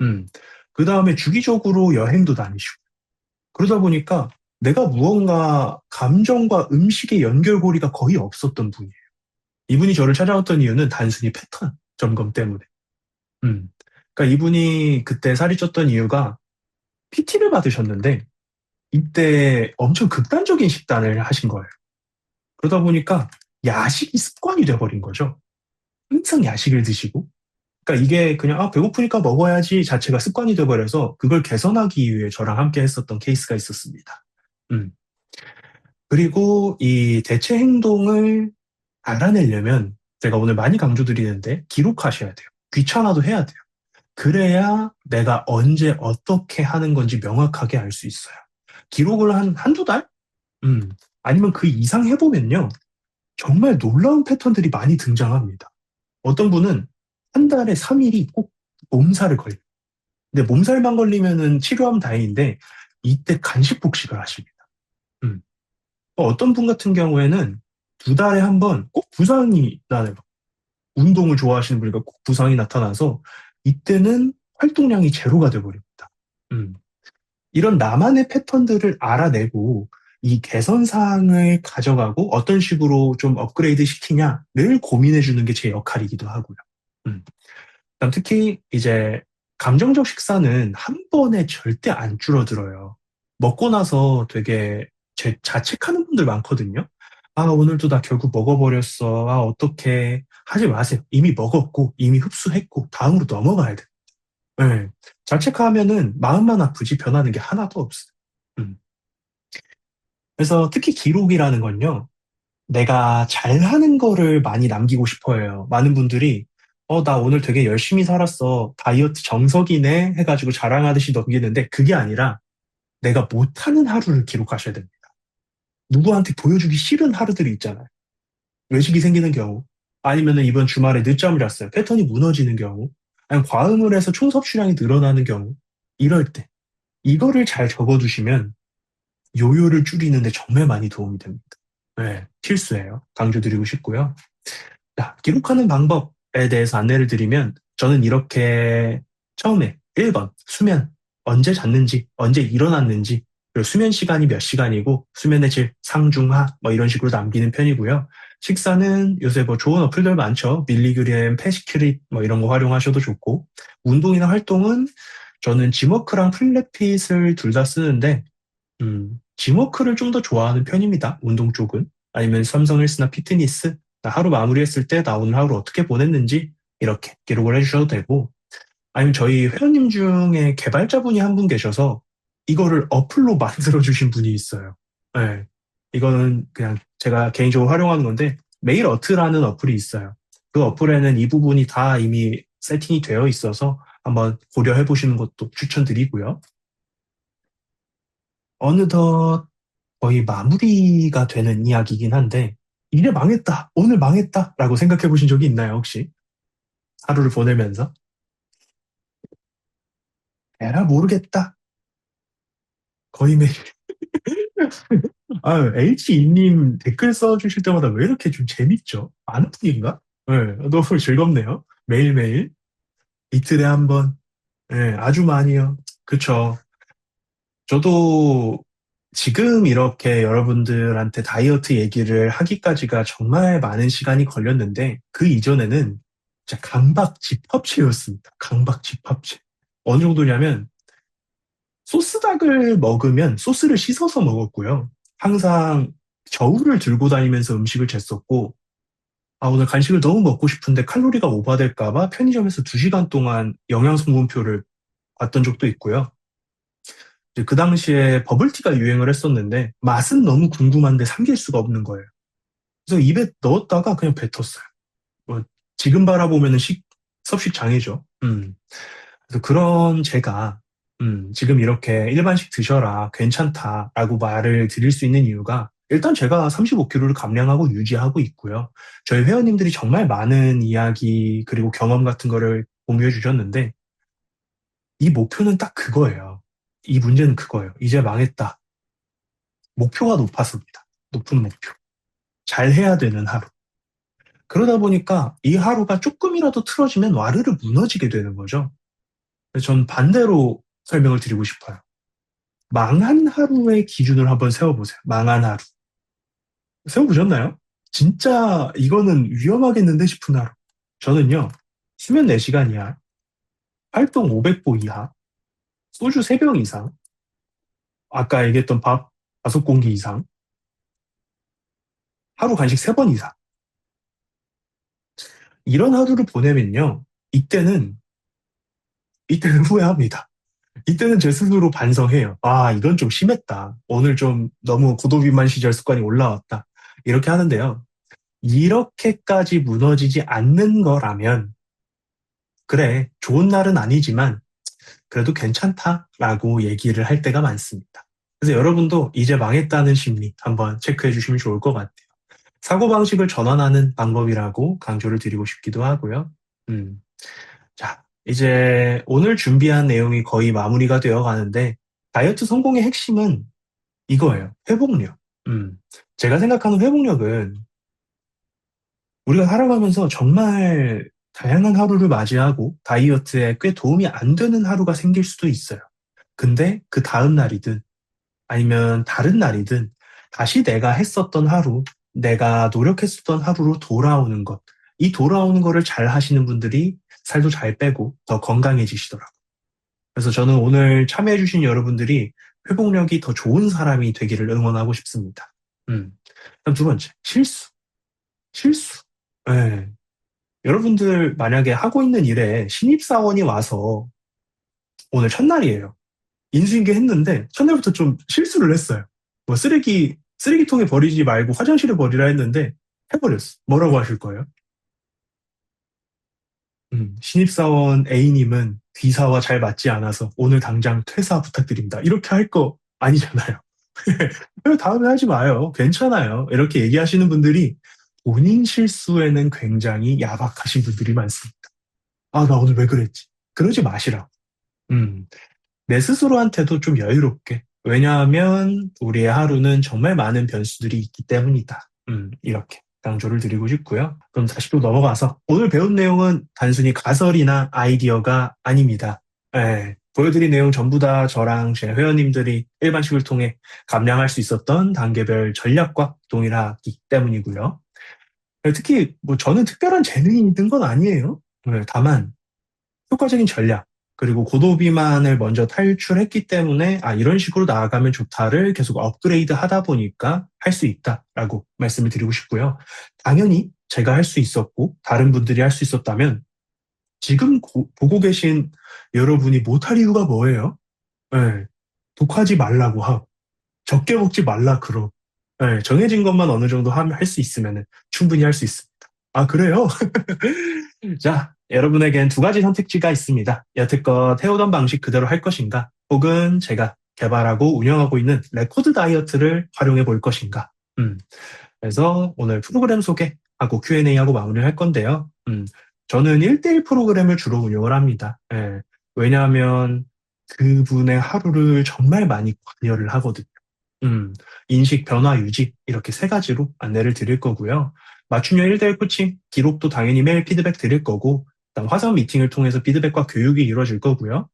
음. 그 다음에 주기적으로 여행도 다니시고. 그러다 보니까 내가 무언가 감정과 음식의 연결고리가 거의 없었던 분이에요. 이분이 저를 찾아왔던 이유는 단순히 패턴 점검 때문에. 음. 그러니까 이분이 그때 살이 쪘던 이유가 PT를 받으셨는데 이때 엄청 극단적인 식단을 하신 거예요. 그러다 보니까 야식이 습관이 돼버린 거죠. 항상 야식을 드시고. 그러니까 이게 그냥 배고프니까 먹어야지 자체가 습관이 돼버려서 그걸 개선하기 위해 저랑 함께 했었던 케이스가 있었습니다. 음. 그리고 이 대체 행동을 알아내려면 제가 오늘 많이 강조드리는데 기록하셔야 돼요. 귀찮아도 해야 돼요. 그래야 내가 언제 어떻게 하는 건지 명확하게 알 수 있어요. 기록을 한두 달? 음. 아니면 그 이상 해보면요. 정말 놀라운 패턴들이 많이 등장합니다. 어떤 분은 한 달에 3일이 꼭 몸살을 걸려요. 근데 몸살만 걸리면은 치료하면 다행인데 이때 간식 폭식을 하십니다. 음. 어떤 분 같은 경우에는 2달에 한 번 꼭 부상이 나요. 운동을 좋아하시는 분이니까 꼭 부상이 나타나서 이때는 활동량이 제로가 돼버립니다. 음. 이런 나만의 패턴들을 알아내고 이 개선 사항을 가져가고 어떤 식으로 좀 업그레이드 시키냐를 고민해 주는 게 제 역할이기도 하고요. 음. 그다음 특히 이제 감정적 식사는 한 번에 절대 안 줄어들어요. 먹고 나서 되게 자책하는 분들 많거든요. 아, 오늘도 나 결국 먹어버렸어. 아, 어떡해. 하지 마세요. 이미 먹었고, 이미 흡수했고, 다음으로 넘어가야 돼. 예. 자책하면은 마음만 아프지 변하는 게 하나도 없어요. 음. 그래서 특히 기록이라는 건요. 내가 잘하는 거를 많이 남기고 싶어 해요. 많은 분들이, 나 오늘 되게 열심히 살았어. 다이어트 정석이네. 해가지고 자랑하듯이 넘기는데 그게 아니라 내가 못하는 하루를 기록하셔야 됩니다. 누구한테 보여주기 싫은 하루들이 있잖아요. 외식이 생기는 경우, 아니면은 이번 주말에 늦잠을 잤어요. 패턴이 무너지는 경우, 아니면 과음을 해서 총 섭취량이 늘어나는 경우, 이럴 때, 이거를 잘 적어두시면 요요를 줄이는데 정말 많이 도움이 됩니다. 네, 필수예요. 강조드리고 싶고요. 자, 기록하는 방법에 대해서 안내를 드리면 저는 이렇게 처음에 1번 수면 언제 잤는지 언제 일어났는지 그리고 수면 시간이 몇 시간이고 수면의 질 상중하 뭐 이런 식으로 남기는 편이고요. 식사는 요새 뭐 좋은 어플들 많죠. 밀리그램, 패시큐릿 뭐 이런 거 활용하셔도 좋고 운동이나 활동은 저는 지머크랑 플랫핏을 둘 다 쓰는데 짐워크를 좀 더 좋아하는 편입니다. 운동 쪽은. 아니면 삼성 헬스나 피트니스. 나 하루 마무리했을 때 나 오늘 하루 어떻게 보냈는지 이렇게 기록을 해주셔도 되고. 아니면 저희 회원님 중에 개발자분이 한 분 계셔서 이거를 어플로 만들어주신 분이 있어요. 네. 이거는 그냥 제가 개인적으로 활용하는 건데 메일어트라는 어플이 있어요. 그 어플에는 이 부분이 다 이미 세팅이 되어 있어서 한번 고려해 보시는 것도 추천드리고요. 어느덧 거의 마무리가 되는 이야기이긴 한데, 이제 망했다, 오늘 망했다, 라고 생각해 보신 적이 있나요, 혹시? 하루를 보내면서? 에라, 모르겠다. 거의 매일. 아, H님 댓글 써주실 때마다 왜 이렇게 좀 재밌죠? 아는 분인가? 네, 너무 즐겁네요. 매일매일. 이틀에 한 번. 네, 아주 많이요. 그쵸. 저도 지금 이렇게 여러분들한테 다이어트 얘기를 하기까지가 정말 많은 시간이 걸렸는데 그 이전에는 진짜 강박집합체였습니다. 강박집합체. 어느 정도냐면 소스닭을 먹으면 소스를 씻어서 먹었고요. 항상 저울을 들고 다니면서 음식을 쟀었고 오늘 간식을 너무 먹고 싶은데 칼로리가 오버될까 봐 편의점에서 2시간 동안 영양성분표를 봤던 적도 있고요. 이제 그 당시에 버블티가 유행을 했었는데 맛은 너무 궁금한데 삼킬 수가 없는 거예요. 그래서 입에 넣었다가 그냥 뱉었어요. 뭐 지금 바라보면은 섭식 장애죠. 그래서 그런 제가 지금 이렇게 일반식 드셔라 괜찮다라고 말을 드릴 수 있는 이유가 일단 제가 35kg를 감량하고 유지하고 있고요. 저희 회원님들이 정말 많은 이야기 그리고 경험 같은 거를 공유해 주셨는데 이 목표는 딱 그거예요. 이 문제는 그거예요. 이제 망했다. 목표가 높았습니다. 높은 목표. 잘 해야 되는 하루. 그러다 보니까 이 하루가 조금이라도 틀어지면 와르르 무너지게 되는 거죠. 그래서 전 반대로 설명을 드리고 싶어요. 망한 하루의 기준을 한번 세워보세요. 망한 하루. 세워보셨나요? 진짜 이거는 위험하겠는데 싶은 하루. 저는요, 수면 4시간 이하, 활동 500보 이하, 소주 3병 이상, 아까 얘기했던 밥 5공기 이상, 하루 간식 3번 이상. 이런 하루를 보내면요, 이때는 후회합니다. 이때는 제 스스로 반성해요. 이건 좀 심했다. 오늘 좀 너무 고도비만 시절 습관이 올라왔다. 이렇게 하는데요. 이렇게까지 무너지지 않는 거라면, 그래, 좋은 날은 아니지만, 그래도 괜찮다라고 얘기를 할 때가 많습니다. 그래서 여러분도 이제 망했다는 심리 한번 체크해 주시면 좋을 것 같아요. 사고방식을 전환하는 방법이라고 강조를 드리고 싶기도 하고요. 음. 자, 이제 오늘 준비한 내용이 거의 마무리가 되어 가는데, 다이어트 성공의 핵심은 이거예요. 회복력. 음. 제가 생각하는 회복력은 우리가 살아가면서 정말 다양한 하루를 맞이하고 다이어트에 꽤 도움이 안 되는 하루가 생길 수도 있어요. 근데 그 다음 날이든 아니면 다른 날이든 다시 내가 했었던 하루, 내가 노력했었던 하루로 돌아오는 것. 이 돌아오는 거를 잘 하시는 분들이 살도 잘 빼고 더 건강해지시더라고요. 그래서 저는 오늘 참여해주신 여러분들이 회복력이 더 좋은 사람이 되기를 응원하고 싶습니다. 그럼 두 번째, 실수. 실수. 예. 여러분들 만약에 하고 있는 일에 신입사원이 와서 오늘 첫날이에요. 인수인계 했는데 첫날부터 좀 실수를 했어요. 뭐 쓰레기통에 버리지 말고 화장실에 버리라 했는데 해버렸어. 뭐라고 하실 거예요? 신입사원 A님은 B사와 잘 맞지 않아서 오늘 당장 퇴사 부탁드립니다. 이렇게 할 거 아니잖아요. 다음에 하지 마요. 괜찮아요. 이렇게 얘기하시는 분들이 본인 실수에는 굉장히 야박하신 분들이 많습니다. 아, 나 오늘 왜 그랬지? 그러지 마시라. 음, 내 스스로한테도 좀 여유롭게. 왜냐하면 우리의 하루는 정말 많은 변수들이 있기 때문이다. 이렇게 강조를 드리고 싶고요. 그럼 다시 또 넘어가서 오늘 배운 내용은 단순히 가설이나 아이디어가 아닙니다. 예, 보여드린 내용 전부 다 저랑 제 회원님들이 일반식을 통해 감량할 수 있었던 단계별 전략과 동일하기 때문이고요. 특히 뭐 저는 특별한 재능이 있는 건 아니에요. 다만 효과적인 전략, 그리고 고도 비만을 먼저 탈출했기 때문에, 아, 이런 식으로 나아가면 좋다를 계속 업그레이드 하다 보니까 할 수 있다라고 말씀을 드리고 싶고요. 당연히 제가 할 수 있었고, 다른 분들이 할 수 있었다면, 지금 보고 계신 여러분이 못할 이유가 뭐예요? 네, 독하지 말라고 하고, 적게 먹지 말라 그러고, 네, 정해진 것만 어느 정도 할 수 있으면 충분히 할 수 있습니다. 아, 그래요? 자, 여러분에겐 두 가지 선택지가 있습니다. 여태껏 해오던 방식 그대로 할 것인가, 혹은 제가 개발하고 운영하고 있는 레코드 다이어트를 활용해 볼 것인가. 그래서 오늘 프로그램 소개하고 Q&A하고 마무리를 할 건데요. 저는 1대1 프로그램을 주로 운영을 합니다. 예, 왜냐하면 그분의 하루를 정말 많이 관여를 하거든요. 음, 인식 변화 유지 이렇게 세 가지로 안내를 드릴 거고요. 맞춤형 1대1 코칭 기록도 당연히 매일 피드백 드릴 거고, 그다음 화상 미팅을 통해서 피드백과 교육이 이루어질 거고요.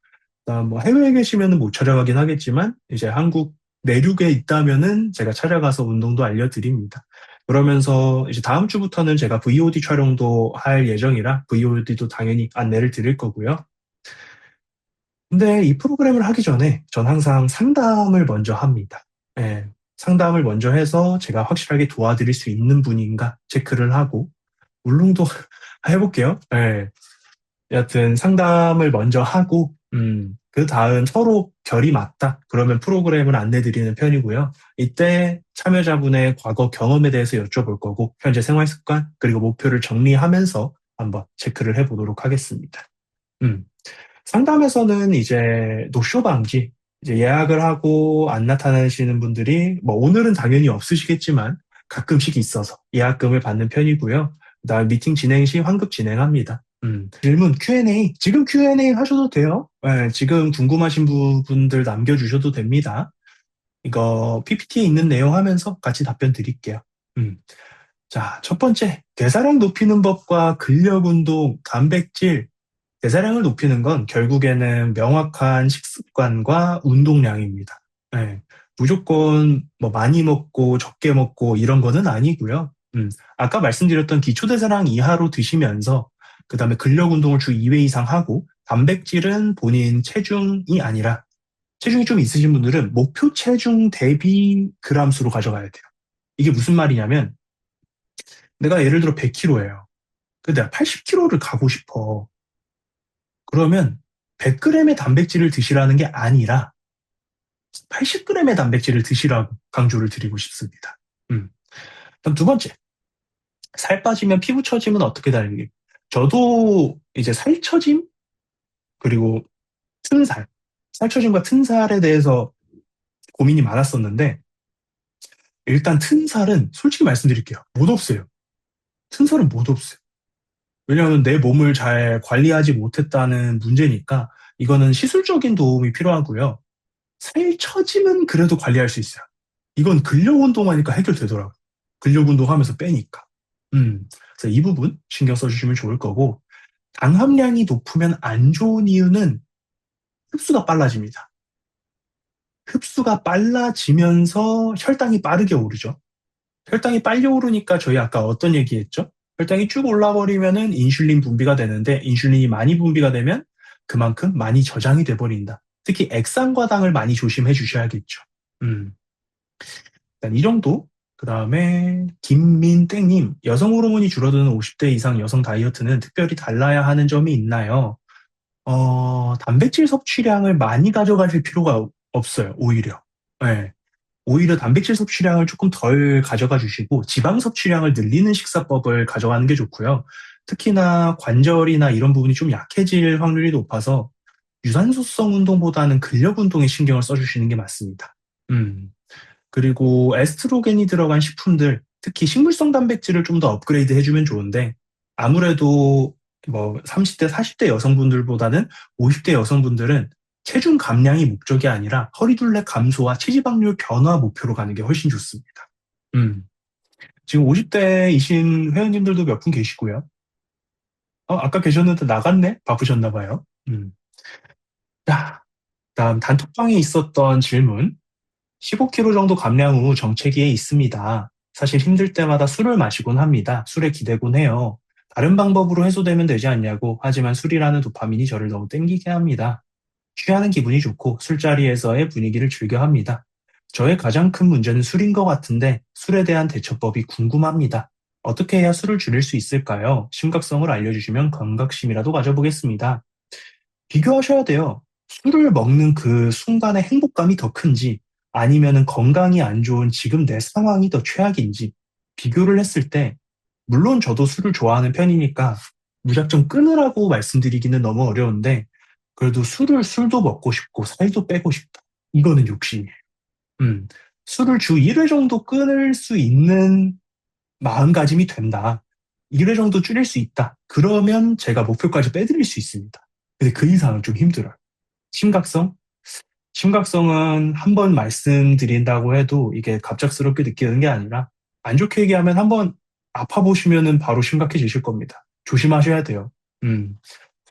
그다음 뭐 해외에 계시면은 못 찾아가긴 하겠지만 이제 한국 내륙에 있다면은 제가 찾아가서 운동도 알려드립니다. 그러면서 이제 다음 주부터는 제가 VOD 촬영도 할 예정이라 VOD도 당연히 안내를 드릴 거고요. 근데 이 프로그램을 하기 전에 전 항상 상담을 먼저 합니다. 예, 상담을 먼저 해서 제가 확실하게 도와드릴 수 있는 분인가 체크를 하고, 울릉도 해볼게요. 예, 여하튼 상담을 먼저 하고, 그 다음 서로 결이 맞다. 그러면 프로그램을 안내드리는 편이고요. 이때 참여자분의 과거 경험에 대해서 여쭤볼 거고, 현재 생활 습관, 그리고 목표를 정리하면서 한번 체크를 해보도록 하겠습니다. 음. 상담에서는 이제 노쇼 방지, 이제 예약을 하고 안 나타나시는 분들이 뭐 오늘은 당연히 없으시겠지만 가끔씩 있어서 예약금을 받는 편이고요. 그다음 미팅 진행 시 환급 진행합니다. 질문 Q&A, 지금 Q&A 하셔도 돼요. 네, 지금 궁금하신 부분들 남겨주셔도 됩니다. 이거 PPT에 있는 내용 하면서 같이 답변 드릴게요. 음. 자, 첫 번째, 대사량 높이는 법과 근력 운동, 단백질, 대사량을 높이는 건 결국에는 명확한 식습관과 운동량입니다. 네, 무조건 뭐 많이 먹고 적게 먹고 이런 거는 아니고요. 아까 말씀드렸던 기초대사량 이하로 드시면서 그다음에 근력 운동을 주 2회 이상 하고, 단백질은 본인 체중이 아니라 체중이 좀 있으신 분들은 목표 체중 대비 그람 수로 가져가야 돼요. 이게 무슨 말이냐면 내가 예를 들어 100kg예요. 근데 내가 80kg를 가고 싶어. 그러면 100g의 단백질을 드시라는 게 아니라 80g의 단백질을 드시라고 강조를 드리고 싶습니다. 그럼 두 번째, 살 빠지면 피부 처짐은 어떻게 달리게? 저도 이제 살 처짐, 그리고 튼살, 살 처짐과 튼살에 대해서 고민이 많았었는데, 일단 튼살은 솔직히 말씀드릴게요. 못 없어요. 튼살은 못 없어요. 왜냐하면 내 몸을 잘 관리하지 못했다는 문제니까 이거는 시술적인 도움이 필요하고요. 살 처짐은 그래도 관리할 수 있어요. 이건 근력 운동하니까 해결되더라고요. 근력 운동하면서 빼니까. 그래서 이 부분 신경 써주시면 좋을 거고, 당 함량이 높으면 안 좋은 이유는 흡수가 빨라집니다. 흡수가 빨라지면서 혈당이 빠르게 오르죠. 혈당이 빨리 오르니까 저희 아까 어떤 얘기했죠? 혈당이 쭉 올라버리면은 인슐린 분비가 되는데, 인슐린이 많이 분비가 되면 그만큼 많이 저장이 돼버린다. 특히 액상과당을 많이 조심해 주셔야겠죠. 음, 일단 이 정도. 그 다음에 김민땡님, 여성 호르몬이 줄어드는 50대 이상 여성 다이어트는 특별히 달라야 하는 점이 있나요? 단백질 섭취량을 많이 가져가실 필요가 없어요, 오히려. 네. 오히려 단백질 섭취량을 조금 덜 가져가 주시고 지방 섭취량을 늘리는 식사법을 가져가는 게 좋고요. 특히나 관절이나 이런 부분이 좀 약해질 확률이 높아서 유산소성 운동보다는 근력 운동에 신경을 써주시는 게 맞습니다. 음. 그리고 에스트로겐이 들어간 식품들, 특히 식물성 단백질을 좀 더 업그레이드 해주면 좋은데, 아무래도 뭐 30대, 40대 여성분들보다는 50대 여성분들은 체중 감량이 목적이 아니라 허리둘레 감소와 체지방률 변화 목표로 가는 게 훨씬 좋습니다. 음. 지금 50대이신 회원님들도 몇 분 계시고요. 아까 계셨는데 나갔네? 바쁘셨나 봐요. 자, 다음 단톡방에 있었던 질문. 15kg 정도 감량 후 정체기에 있습니다. 사실 힘들 때마다 술을 마시곤 합니다. 술에 기대곤 해요. 다른 방법으로 해소되면 되지 않냐고. 하지만 술이라는 도파민이 저를 너무 땡기게 합니다. 취하는 기분이 좋고 술자리에서의 분위기를 즐겨 합니다. 저의 가장 큰 문제는 술인 것 같은데 술에 대한 대처법이 궁금합니다. 어떻게 해야 술을 줄일 수 있을까요? 심각성을 알려주시면 경각심이라도 가져보겠습니다. 비교하셔야 돼요. 술을 먹는 그 순간의 행복감이 더 큰지 아니면은 건강이 안 좋은 지금 내 상황이 더 최악인지 비교를 했을 때 물론 저도 술을 좋아하는 편이니까 무작정 끊으라고 말씀드리기는 너무 어려운데 그래도 술도 먹고 싶고 살도 빼고 싶다. 이거는 욕심이에요. 음. 술을 주 1회 정도 끊을 수 있는 마음가짐이 된다. 1회 정도 줄일 수 있다. 그러면 제가 목표까지 빼드릴 수 있습니다. 근데 그 이상은 좀 힘들어요. 심각성? 심각성은 한 번 말씀드린다고 해도 이게 갑작스럽게 느끼는 게 아니라 안 좋게 얘기하면 한 번 아파 보시면은 바로 심각해지실 겁니다. 조심하셔야 돼요. 음,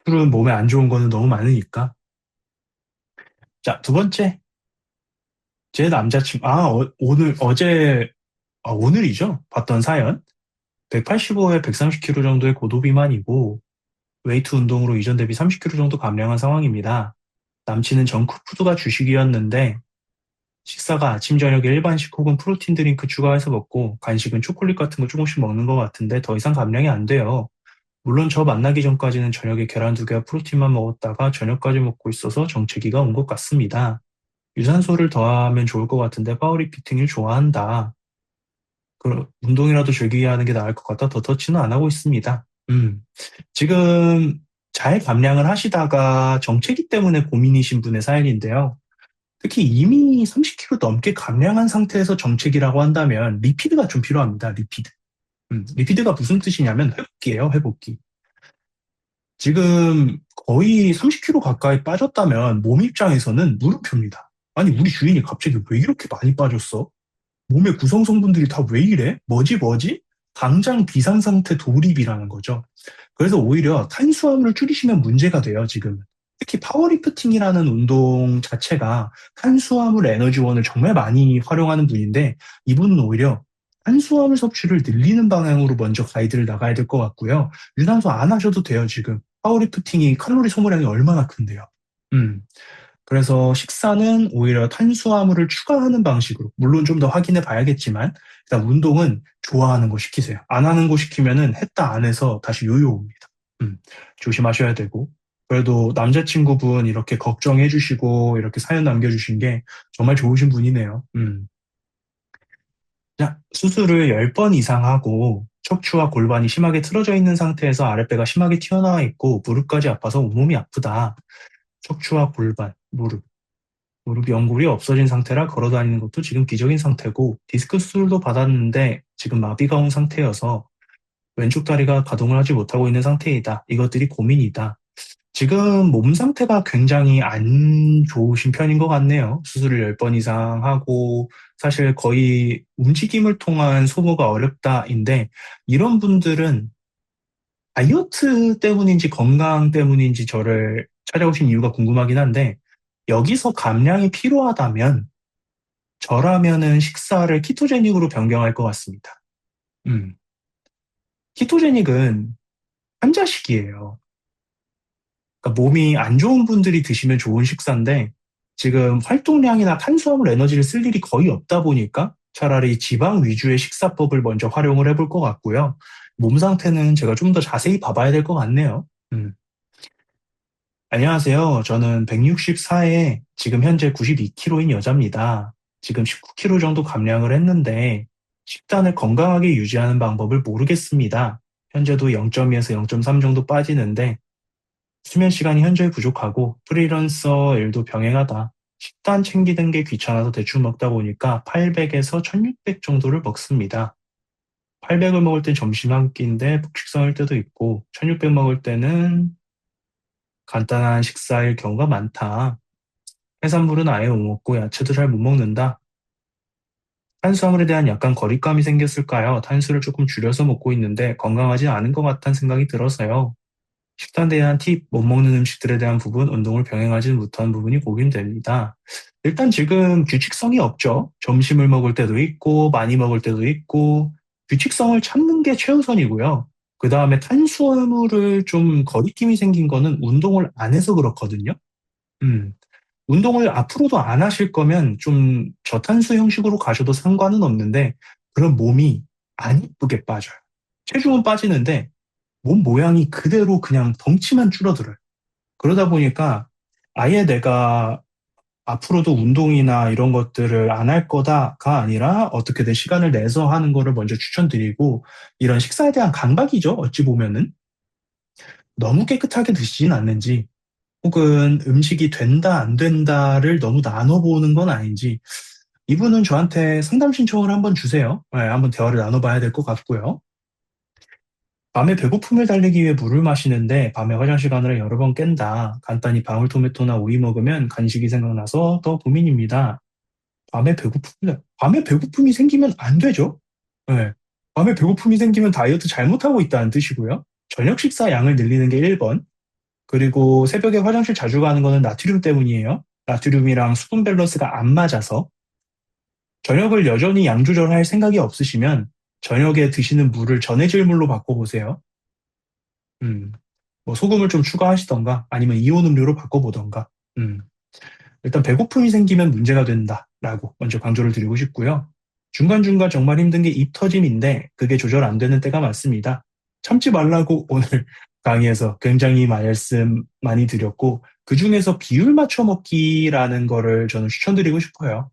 술은 몸에 안 좋은 거는 너무 많으니까. 자, 두 번째. 제 남자친구, 오늘이죠? 봤던 사연. 185에 130kg 정도의 고도비만이고, 웨이트 운동으로 이전 대비 30kg 정도 감량한 상황입니다. 남친은 정크푸드가 주식이었는데 식사가 아침 저녁에 일반식 혹은 프로틴 드링크 추가해서 먹고 간식은 초콜릿 같은 거 조금씩 먹는 것 같은데 더 이상 감량이 안 돼요. 물론 저 만나기 전까지는 저녁에 계란 두 개와 프로틴만 먹었다가 저녁까지 먹고 있어서 정체기가 온 것 같습니다. 유산소를 더하면 좋을 것 같은데 파워리프팅을 좋아한다. 운동이라도 즐기게 하는 게 나을 것 같아 더 터치는 안 하고 있습니다. 지금 잘 감량을 하시다가 정체기 때문에 고민이신 분의 사연인데요. 특히 이미 30kg 넘게 감량한 상태에서 정체기라고 한다면 리피드가 좀 필요합니다. 리피드. 리피드가 무슨 뜻이냐면 회복기예요, 회복기. 지금 거의 30kg 가까이 빠졌다면 몸 입장에서는 물음표입니다. 아니, 우리 주인이 갑자기 왜 이렇게 많이 빠졌어? 몸의 구성 성분들이 다 왜 이래? 뭐지? 당장 비상 상태 돌입이라는 거죠. 그래서 오히려 탄수화물을 줄이시면 문제가 돼요, 지금. 특히 파워리프팅이라는 운동 자체가 탄수화물 에너지원을 정말 많이 활용하는 분인데 이분은 오히려 탄수화물 섭취를 늘리는 방향으로 먼저 가이드를 나가야 될 것 같고요. 유산소 안 하셔도 돼요, 지금. 파워리프팅이 칼로리 소모량이 얼마나 큰데요. 음. 그래서 식사는 오히려 탄수화물을 추가하는 방식으로, 물론 좀 더 확인해 봐야겠지만, 일단 운동은 좋아하는 거 시키세요. 안 하는 거 시키면은 했다 안 해서 다시 요요 옵니다. 조심하셔야 되고. 그래도 남자친구분 이렇게 걱정해 주시고, 이렇게 사연 남겨주신 게 정말 좋으신 분이네요. 자, 수술을 10번 이상 하고, 척추와 골반이 심하게 틀어져 있는 상태에서 아랫배가 심하게 튀어나와 있고, 무릎까지 아파서 온몸이 아프다. 척추와 골반, 무릎 연골이 없어진 상태라 걸어 다니는 것도 지금 기적인 상태고 디스크 수술도 받았는데 지금 마비가 온 상태여서 왼쪽 다리가 가동을 하지 못하고 있는 상태이다. 이것들이 고민이다. 지금 몸 상태가 굉장히 안 좋으신 편인 것 같네요. 수술을 10번 이상 하고 사실 거의 움직임을 통한 소모가 어렵다인데 이런 분들은 다이어트 때문인지 건강 때문인지 저를 찾아오신 이유가 궁금하긴 한데 여기서 감량이 필요하다면 저라면은 식사를 키토제닉으로 변경할 것 같습니다. 음. 키토제닉은 환자식이에요. 그러니까 몸이 안 좋은 분들이 드시면 좋은 식사인데 지금 활동량이나 탄수화물 에너지를 쓸 일이 거의 없다 보니까 차라리 지방 위주의 식사법을 먼저 활용을 해볼 것 같고요. 몸 상태는 제가 좀 더 자세히 봐봐야 될 것 같네요. 음. 안녕하세요. 저는 164에 지금 현재 92kg인 여자입니다. 지금 19kg 정도 감량을 했는데 식단을 건강하게 유지하는 방법을 모르겠습니다. 현재도 0.2에서 0.3 정도 빠지는데 수면 시간이 현저히 부족하고 프리랜서 일도 병행하다 식단 챙기는 게 귀찮아서 대충 먹다 보니까 800에서 1600 정도를 먹습니다. 800을 먹을 땐 점심 한 끼인데 폭식성일 때도 있고 1600 먹을 때는 간단한 식사일 경우가 많다. 해산물은 아예 못 먹고 야채도 잘 못 먹는다. 탄수화물에 대한 약간 거리감이 생겼을까요? 탄수를 조금 줄여서 먹고 있는데 건강하지 않은 것 같다는 생각이 들어서요. 식단에 대한 팁, 못 먹는 음식들에 대한 부분, 운동을 병행하지 못하는 부분이 고민됩니다. 일단 지금 규칙성이 없죠. 점심을 먹을 때도 있고, 많이 먹을 때도 있고, 규칙성을 찾는 게 최우선이고요. 그 다음에 탄수화물을 좀 거리낌이 생긴 거는 운동을 안 해서 그렇거든요. 음. 운동을 앞으로도 안 하실 거면 좀 저탄수 형식으로 가셔도 상관은 없는데, 그런 몸이 안 이쁘게 빠져요. 체중은 빠지는데, 몸 모양이 그대로 그냥 덩치만 줄어들어요. 그러다 보니까 아예 내가 앞으로도 운동이나 이런 것들을 안 할 거다가 아니라 어떻게든 시간을 내서 하는 거를 먼저 추천드리고, 이런 식사에 대한 강박이죠. 어찌 보면은. 너무 깨끗하게 드시진 않는지, 혹은 음식이 된다, 안 된다를 너무 나눠보는 건 아닌지, 이분은 저한테 상담 신청을 한번 주세요. 네, 한번 대화를 나눠봐야 될 것 같고요. 밤에 배고픔을 달래기 위해 물을 마시는데 밤에 화장실 가느라 여러 번 깬다. 간단히 방울토마토나 오이 먹으면 간식이 생각나서 더 고민입니다. 밤에 배고픔이 생기면 안 되죠? 네. 밤에 배고픔이 생기면 다이어트 잘못하고 있다는 뜻이고요. 저녁 식사 양을 늘리는 게 1번. 그리고 새벽에 화장실 자주 가는 거는 나트륨 때문이에요. 나트륨이랑 수분 밸런스가 안 맞아서. 저녁을 여전히 양 조절할 생각이 없으시면 저녁에 드시는 물을 전해질 물로 바꿔보세요. 음, 뭐 소금을 좀 추가하시던가 아니면 이온 음료로 바꿔보던가. 음, 일단 배고픔이 생기면 문제가 된다라고 먼저 강조를 드리고 싶고요. 중간중간 정말 힘든 게 입 터짐인데 그게 조절 안 되는 때가 많습니다. 참지 말라고 오늘 강의에서 굉장히 말씀 많이 드렸고 그중에서 비율 맞춰 먹기라는 거를 저는 추천드리고 싶어요.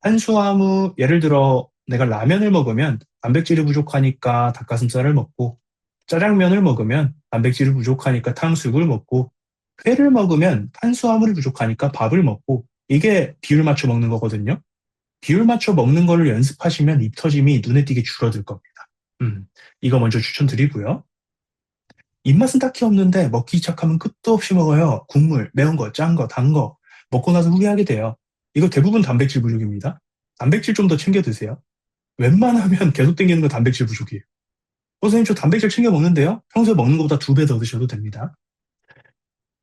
탄수화물, 예를 들어 내가 라면을 먹으면 단백질이 부족하니까 닭가슴살을 먹고 짜장면을 먹으면 단백질이 부족하니까 탕수육을 먹고 회를 먹으면 탄수화물이 부족하니까 밥을 먹고 이게 비율 맞춰 먹는 거거든요. 비율 맞춰 먹는 거를 연습하시면 입 터짐이 눈에 띄게 줄어들 겁니다. 음, 이거 먼저 추천드리고요. 입맛은 딱히 없는데 먹기 시작하면 끝도 없이 먹어요. 국물, 매운 거, 짠 거, 단 거. 먹고 나서 후회하게 돼요. 이거 대부분 단백질 부족입니다. 단백질 좀 더 챙겨 드세요. 웬만하면 계속 땡기는 거 단백질 부족이에요. 선생님, 저 단백질 챙겨 먹는데요? 평소에 먹는 것보다 2배 더 드셔도 됩니다.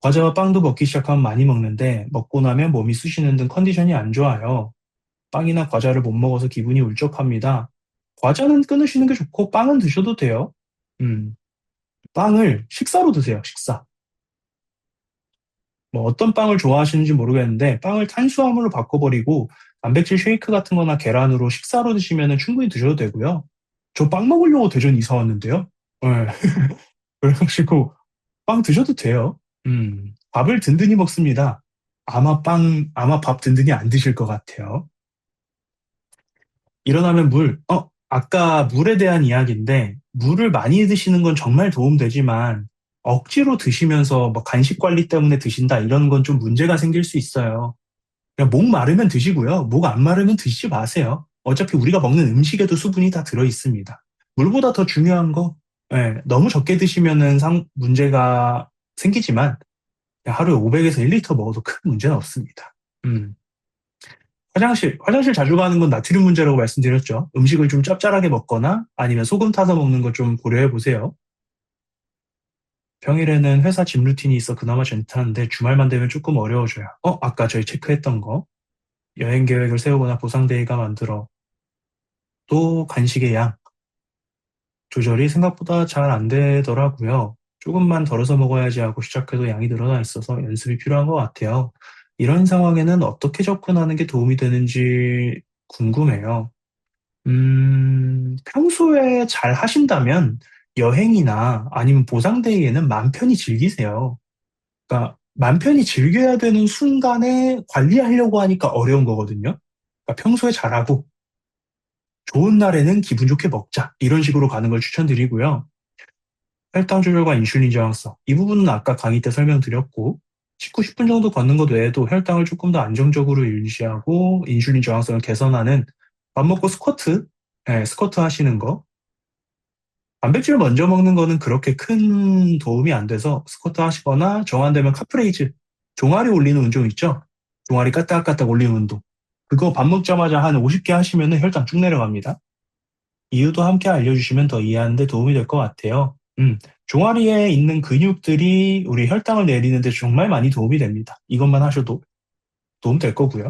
과자와 빵도 먹기 시작하면 많이 먹는데 먹고 나면 몸이 쑤시는 등 컨디션이 안 좋아요. 빵이나 과자를 못 먹어서 기분이 울적합니다. 과자는 끊으시는 게 좋고 빵은 드셔도 돼요. 음, 빵을 식사로 드세요, 식사. 뭐 어떤 빵을 좋아하시는지 모르겠는데 빵을 탄수화물로 바꿔버리고 단백질 쉐이크 같은 거나 계란으로 식사로 드시면 충분히 드셔도 되고요. 저 빵 먹으려고 대전 이사 왔는데요. 네. 그래가지고 빵 드셔도 돼요. 밥을 든든히 먹습니다. 아마 밥 든든히 안 드실 것 같아요. 일어나면 물, 아까 물에 대한 이야기인데, 물을 많이 드시는 건 정말 도움되지만, 억지로 드시면서 뭐 간식 관리 때문에 드신다, 이런 건 좀 문제가 생길 수 있어요. 그냥 목 마르면 드시고요. 목 안 마르면 드시지 마세요. 어차피 우리가 먹는 음식에도 수분이 다 들어 있습니다. 물보다 더 중요한 거, 너무 적게 드시면은 문제가 생기지만, 하루에 500에서 1리터 먹어도 큰 문제는 없습니다. 음. 화장실 자주 가는 건 나트륨 문제라고 말씀드렸죠. 음식을 좀 짭짤하게 먹거나 아니면 소금 타서 먹는 거 좀 고려해 보세요. 평일에는 회사 집 루틴이 있어 그나마 괜찮은데 주말만 되면 조금 어려워져요. 아까 저희 체크했던 거. 여행 계획을 세우거나 보상데이가 만들어 또 간식의 양 조절이 생각보다 잘 안 되더라고요. 조금만 덜어서 먹어야지 하고 시작해도 양이 늘어나 있어서 연습이 필요한 것 같아요. 이런 상황에는 어떻게 접근하는 게 도움이 되는지 궁금해요. 평소에 잘 하신다면 여행이나 아니면 보상데이에는 맘 편히 즐기세요. 그러니까 맘 편히 즐겨야 되는 순간에 관리하려고 하니까 어려운 거거든요. 그러니까 평소에 잘하고 좋은 날에는 기분 좋게 먹자. 이런 식으로 가는 걸 추천드리고요. 혈당 조절과 인슐린 저항성. 이 부분은 아까 강의 때 설명드렸고, 19, 10분 정도 걷는 것 외에도 혈당을 조금 더 안정적으로 유지하고 인슐린 저항성을 개선하는 밥 먹고 스쿼트, 스쿼트 하시는 거. 단백질 먼저 먹는 거는 그렇게 큰 도움이 안 돼서 스쿼트 하시거나 정 안 되면 카프레이즈, 종아리 올리는 운동 있죠? 종아리 까딱까딱 올리는 운동. 그거 밥 먹자마자 한 50개 하시면 혈당 쭉 내려갑니다. 이유도 함께 알려주시면 더 이해하는 데 도움이 될 것 같아요. 종아리에 있는 근육들이 우리 혈당을 내리는데 정말 많이 도움이 됩니다. 이것만 하셔도 도움 될 거고요.